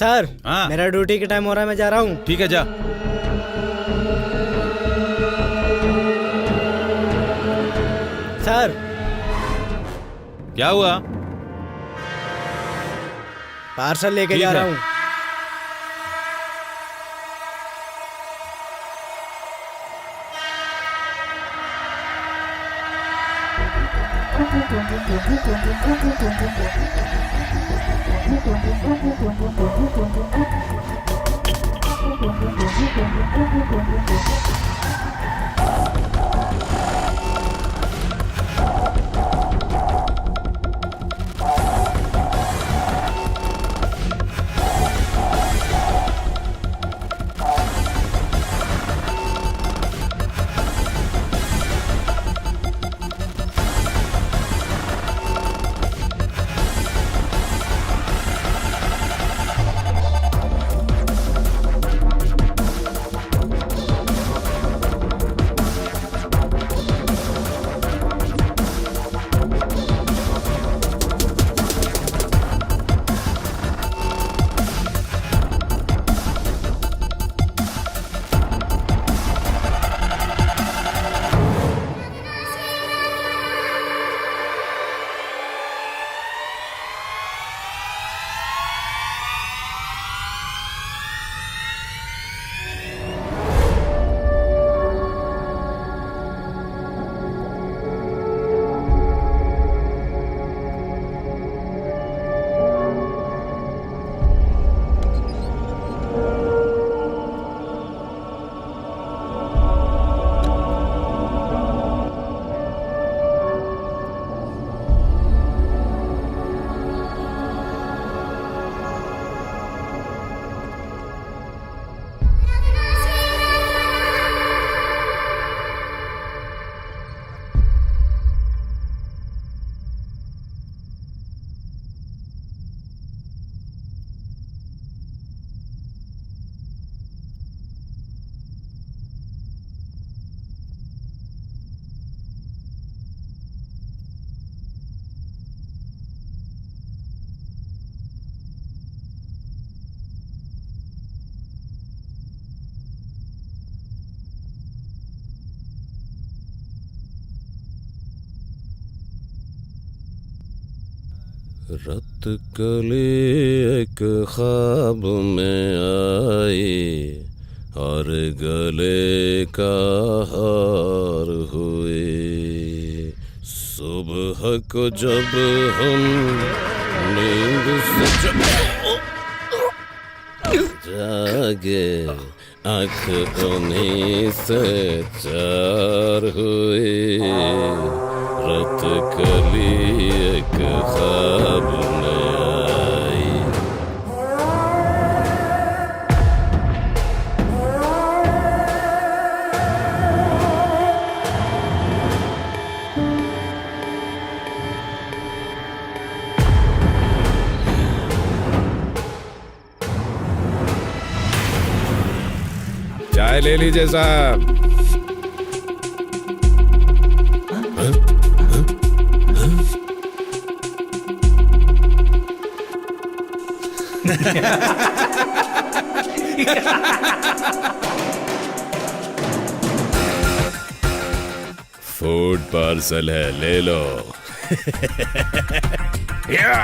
Sir, मेरा ड्यूटी का टाइम हो रहा है, मैं जा रहा हूँ। ठीक है, जा। सर, क्या हुआ? पार्सल लेके जा रहा हूँ। रत कले एक ख्वाब में आई और गले का हार हुए। सुबह को जब हम नींद से जागे आँख उन्हीं से चार हुए। रत कली एक ख्वाब में आई। चाय ले लीजिए साहब। फूड पार्सल है, ले लो। या!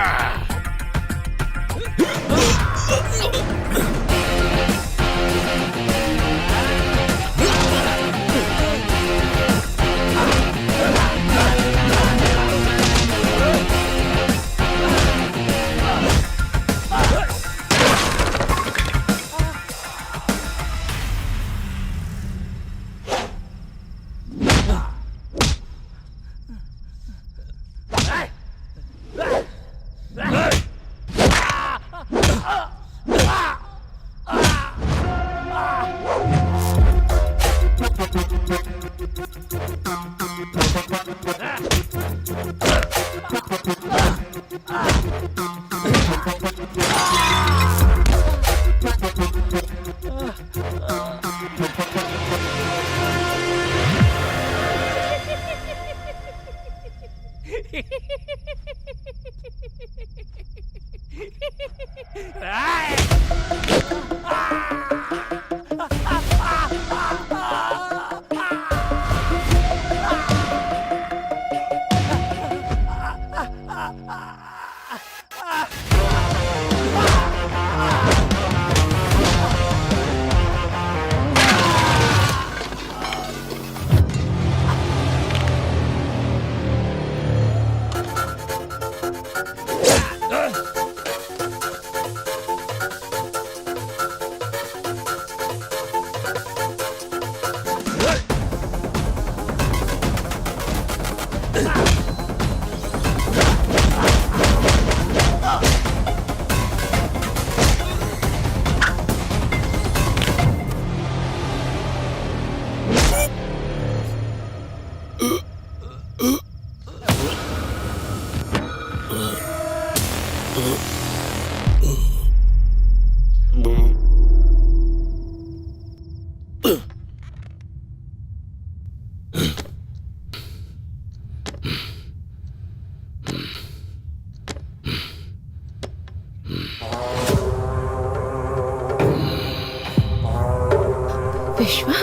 विश्वा,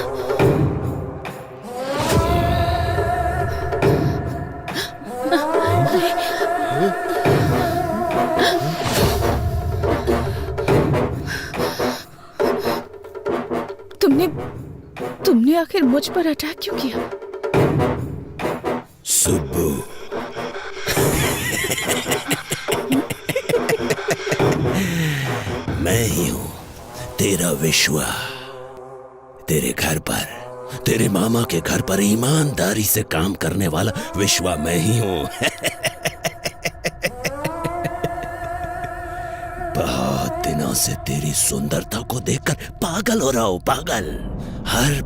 तुमने आखिर मुझ पर अटैक क्यों किया? सुब्बू, मैं ही हूँ तेरा विश्वा। तेरे घर पर, तेरे मामा के घर पर ईमानदारी से काम करने वाला विश्वा मैं ही हूँ। बहुत दिनों से तेरी सुंदरता को देखकर पागल हो रहा हूँ, पागल। हर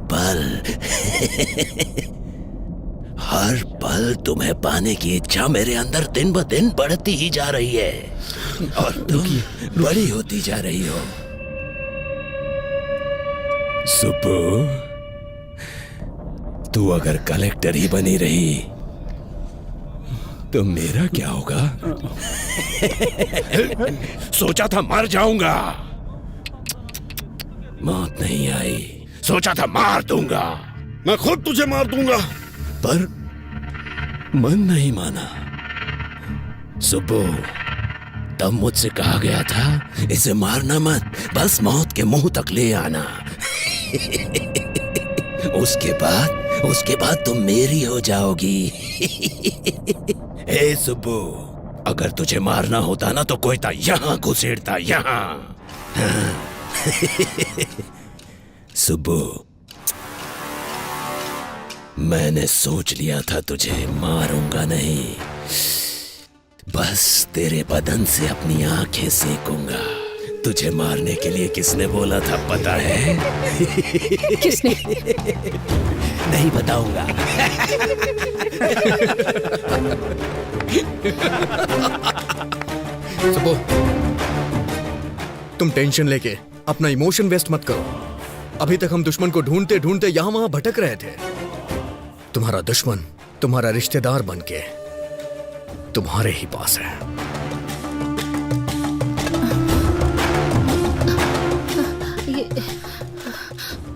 पल तुम्हें पाने की इच्छा मेरे अंदर दिन ब दिन बढ़ती ही जा रही है और तुम बड़ी होती जा रही हो। सुब्बू, तू अगर कलेक्टर ही बनी रही तो मेरा क्या होगा? सोचा था मर जाऊंगा, मौत नहीं आई। सोचा था मार दूंगा, मैं खुद तुझे मार दूंगा, पर मन नहीं माना। सुब्बू, तब मुझसे कहा गया था इसे मारना मत, बस मौत के मुंह तक ले आना। उसके बाद तुम मेरी हो जाओगी। हे सुब्बू, अगर तुझे मारना होता ना तो कोयता यहाँ घुसेड़ता, यहाँ। सुब्बू, मैंने सोच लिया था तुझे मारूंगा नहीं, बस तेरे बदन से अपनी आंखें सेकूंगा। तुझे मारने के लिए किसने बोला था पता है? किसने? नहीं बताऊंगा। सुबो, तुम टेंशन लेके अपना इमोशन वेस्ट मत करो। अभी तक हम दुश्मन को ढूंढते ढूंढते यहां वहां भटक रहे थे। तुम्हारा दुश्मन तुम्हारा रिश्तेदार बनके तुम्हारे ही पास है।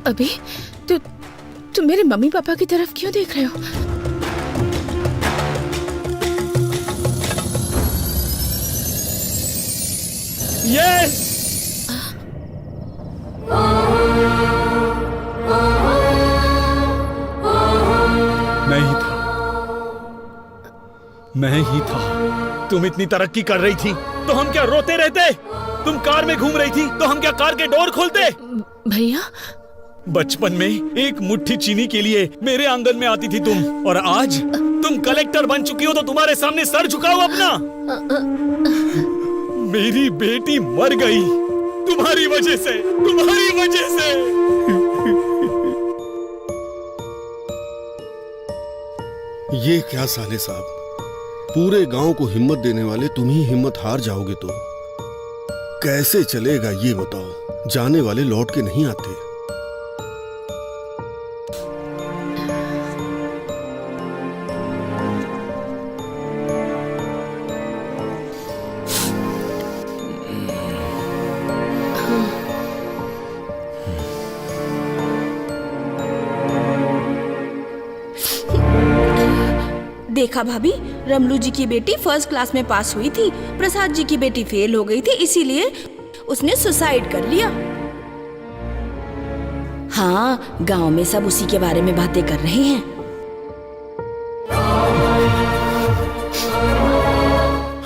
अभी तुम मेरे मम्मी पापा की तरफ क्यों देख रहे हो? यस! मैं ही था। तुम इतनी तरक्की कर रही थी तो हम क्या रोते रहते? तुम कार में घूम रही थी तो हम क्या कार के डोर खोलते? भैया, बचपन में एक मुट्ठी चीनी के लिए मेरे आंगन में आती थी तुम, और आज तुम कलेक्टर बन चुकी हो तो तुम्हारे सामने सर झुकाओ अपना। मेरी बेटी मर गई तुम्हारी वजह से, तुम्हारी वजह से। ये क्या साले साहब, पूरे गांव को हिम्मत देने वाले तुम ही हिम्मत हार जाओगे तो कैसे चलेगा ये बताओ? जाने वाले लौट के नहीं आते। देखा भाभी, रमलू जी की बेटी फर्स्ट क्लास में पास हुई थी, प्रसाद जी की बेटी फेल हो गई थी, इसीलिए उसने सुसाइड कर लिया। हाँ, गांव में सब उसी के बारे में बातें कर रहे हैं।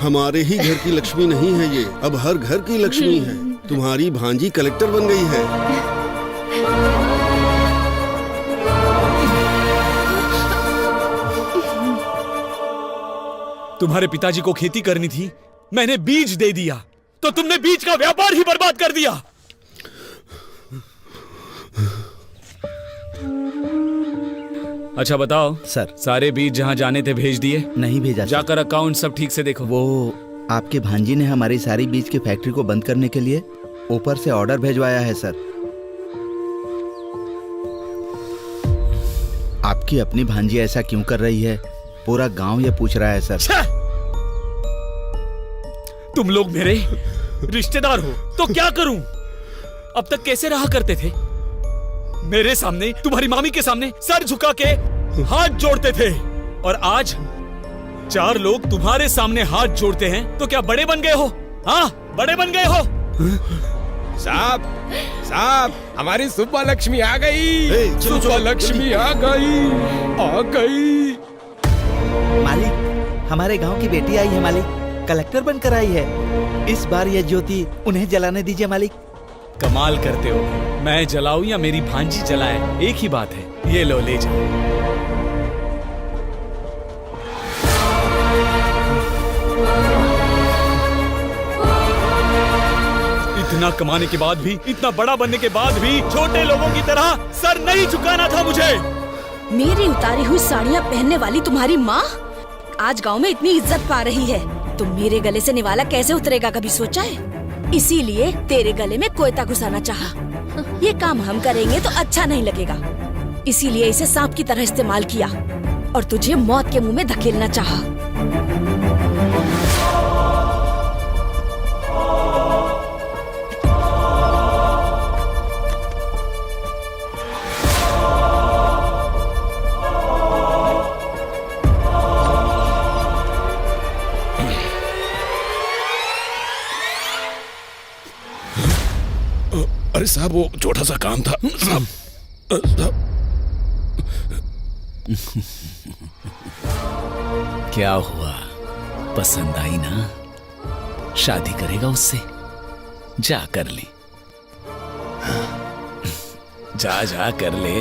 हमारे ही घर की लक्ष्मी नहीं है ये, अब हर घर की लक्ष्मी है। तुम्हारी भांजी कलेक्टर बन गई है। तुम्हारे पिताजी को खेती करनी थी, मैंने बीज दे दिया तो तुमने बीज का व्यापार ही बर्बाद कर दिया। अच्छा बताओ सर, सारे बीज जहां जाने थे भेज दिए? नहीं भेजा। जाकर अकाउंट सब ठीक से देखो। वो आपके भांजी ने हमारी सारी बीज की फैक्ट्री को बंद करने के लिए ऊपर से ऑर्डर भेजवाया है सर। आपकी अपनी भांजी ऐसा क्यों कर रही है, पूरा गांव ये पूछ रहा है सर। तुम लोग मेरे रिश्तेदार हो तो क्या करूं? अब तक कैसे रहा करते थे? मेरे सामने, तुम्हारी मामी के सामने सर झुका के हाथ जोड़ते थे, और आज 4 लोग तुम्हारे सामने हाथ जोड़ते हैं तो क्या बड़े बन गए हो? हाँ, बड़े बन गए हो। साहब, साहब, हमारी सुब्बा लक्ष्मी आ गई। सुब्बा लक्ष्मी आ गई, आ गई। मालिक, हमारे गांव की बेटी आई है मालिक, कलेक्टर बनकर आई है। इस बार यह ज्योति उन्हें जलाने दीजिए मालिक। कमाल करते हो, मैं जलाऊं या मेरी भांजी जलाए, एक ही बात है। ये लो, ले जाओ। इतना कमाने के बाद भी, इतना बड़ा बनने के बाद भी छोटे लोगों की तरह सर नहीं झुकाना था मुझे। मेरी उतारी हुई साड़ियाँ पहनने वाली तुम्हारी माँ आज गांव में इतनी इज्जत पा रही है, तो मेरे गले से निवाला कैसे उतरेगा, कभी सोचा है? इसीलिए तेरे गले में कोयता घुसाना चाहा। ये काम हम करेंगे तो अच्छा नहीं लगेगा, इसीलिए इसे सांप की तरह इस्तेमाल किया और तुझे मौत के मुंह में धकेलना चाहा। साहब वो छोटा सा काम था साहब। क्या हुआ, पसंद आई ना? शादी करेगा उससे? जा कर ले, जा जा कर ले।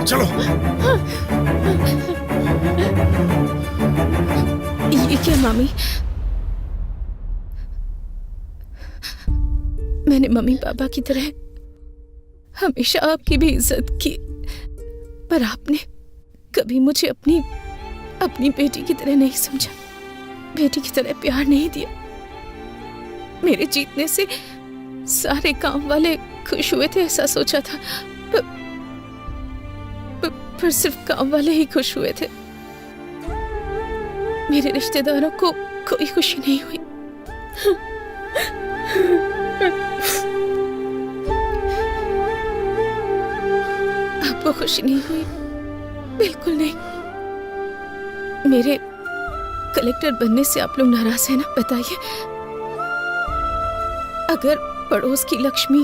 चलो। ये क्या मामी? मैंने मम्मी पापा की तरह हमेशा आपकी भी इज्जत की, पर आपने कभी मुझे अपनी बेटी की तरह नहीं समझा, बेटी की तरह प्यार नहीं दिया। मेरे जीतने से सारे काम वाले खुश हुए थे ऐसा सोचा था, पर सिर्फ काम वाले ही खुश हुए थे। मेरे रिश्तेदारों को कोई खुशी नहीं हुई। आपको खुशी नहीं हुई? बिल्कुल नहीं। मेरे कलेक्टर बनने से आप लोग नाराज हैं ना? बताइए। अगर पड़ोस की लक्ष्मी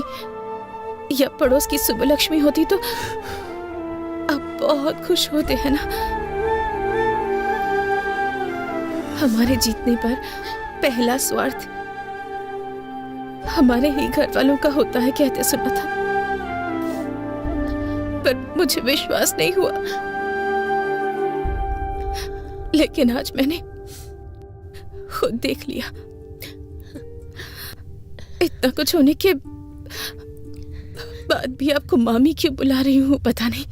या पड़ोस की सुबलक्ष्मी होती तो आप बहुत खुश होते हैं ना? हमारे जीतने पर पहला स्वार्थ हमारे ही घर वालों का होता है कहते सुना था, पर मुझे विश्वास नहीं हुआ। लेकिन आज मैंने खुद देख लिया। इतना कुछ होने के बाद भी आपको मामी क्यों बुला रही हूँ पता नहीं।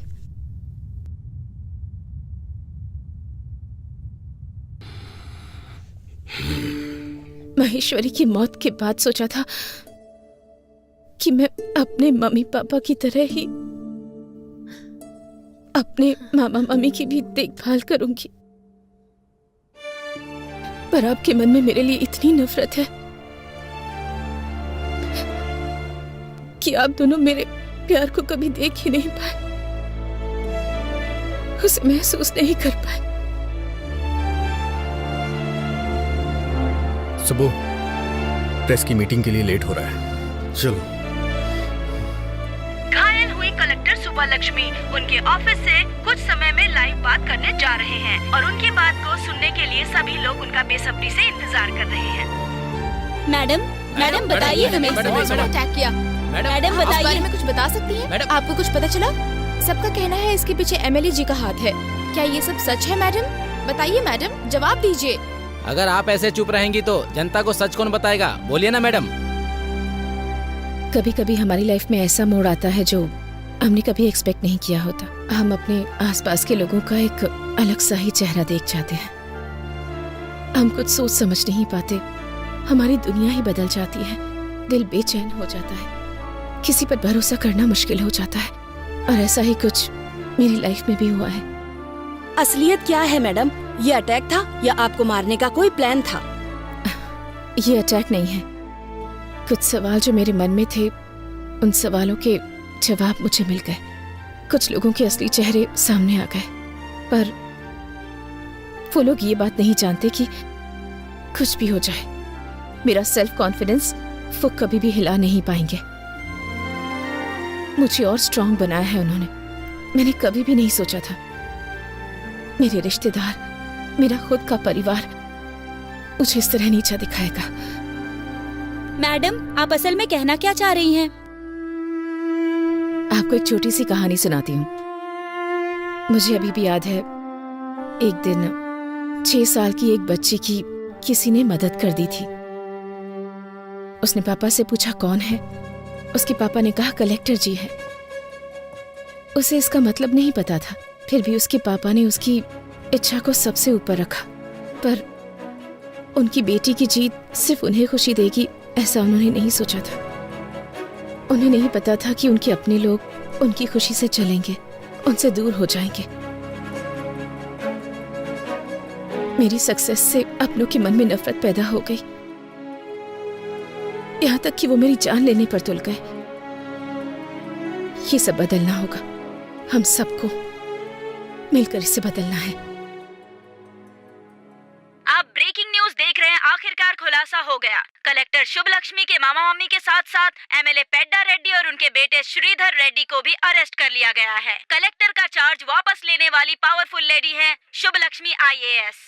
महेश्वरी की मौत के बाद सोचा था कि मैं अपने मम्मी पापा की तरह ही अपने मामा मामी की भी देखभाल करूंगी, पर आपके मन में मेरे लिए इतनी नफरत है कि आप दोनों मेरे प्यार को कभी देख ही नहीं पाए, उसे महसूस नहीं कर पाए। सुबह प्रेस की मीटिंग के लिए लेट हो रहा है, चलो। घायल हुई कलेक्टर सुबलक्ष्मी उनके ऑफिस से कुछ समय में लाइव बात करने जा रहे हैं और उनकी बात को सुनने के लिए सभी लोग उनका बेसब्री से इंतजार कर रहे हैं। मैडम बताइए हमें, अटैक किया। मैडम बताइए, बारे में कुछ बता सकती हैं? आपको कुछ पता चला? सबका कहना है इसके पीछे एमएलए जी का हाथ है, क्या ये सब सच है? मैडम बताइए, मैडम जवाब दीजिए। अगर आप ऐसे चुप रहेंगी तो जनता को सच कौन बताएगा? बोलिए ना मैडम। कभी कभी हमारी लाइफ में ऐसा मोड़ आता है जो हमने कभी एक्सपेक्ट नहीं किया होता। हम अपने आसपास के लोगों का एक अलग सा ही चेहरा देख जाते हैं। हम कुछ सोच समझ नहीं पाते, हमारी दुनिया ही बदल जाती है, दिल बेचैन हो जाता है, किसी पर भरोसा करना मुश्किल हो जाता है। और ऐसा ही कुछ मेरी लाइफ में भी हुआ है। असलियत क्या है मैडम? ये अटैक था या आपको मारने का कोई प्लान था? ये अटैक नहीं है। कुछ सवाल जो मेरे मन में थे, उन सवालों के जवाब मुझे मिल गए। कुछ लोगों के असली चेहरे सामने आ गए, पर वो लोग ये बात नहीं जानते कि कुछ भी हो जाए, मेरा सेल्फ कॉन्फिडेंस वो कभी भी हिला नहीं पाएंगे। मुझे और स्ट्रांग बनाया है उन्होंने। मैंने कभी भी नहीं सोचा था मेरे रिश्तेदार, मेरा खुद का परिवार मुझे इस तरह नीचा दिखाएगा। मैडम आप असल में कहना क्या चाह रही हैं? आपको एक छोटी सी कहानी सुनाती हूँ। मुझे अभी भी याद है, एक दिन 6 साल की एक बच्ची की किसी ने मदद कर दी थी। उसने पापा से पूछा कौन है। उसके पापा ने कहा कलेक्टर जी है। उसे इसका मतलब नहीं पता था, फिर भी उसके पापा ने उसकी इच्छा को सबसे ऊपर रखा। पर उनकी बेटी की जीत सिर्फ उन्हें खुशी देगी ऐसा उन्होंने नहीं सोचा था। उन्हें नहीं पता था कि उनके अपने लोग उनकी खुशी से चलेंगे, उनसे दूर हो जाएंगे। मेरी सक्सेस से अपनों के मन में नफरत पैदा हो गई, यहाँ तक कि वो मेरी जान लेने पर तुल गए। ये सब बदलना होगा। हम सबको मिलकर इसे बदलना है। आप ब्रेकिंग न्यूज देख रहे हैं। आखिरकार खुलासा हो गया। कलेक्टर शुभ लक्ष्मी के मामा मम्मी के साथ साथ एमएलए पेड्डा रेड्डी और उनके बेटे श्रीधर रेड्डी को भी अरेस्ट कर लिया गया है। कलेक्टर का चार्ज वापस लेने वाली पावरफुल लेडी है शुभ लक्ष्मी IAS।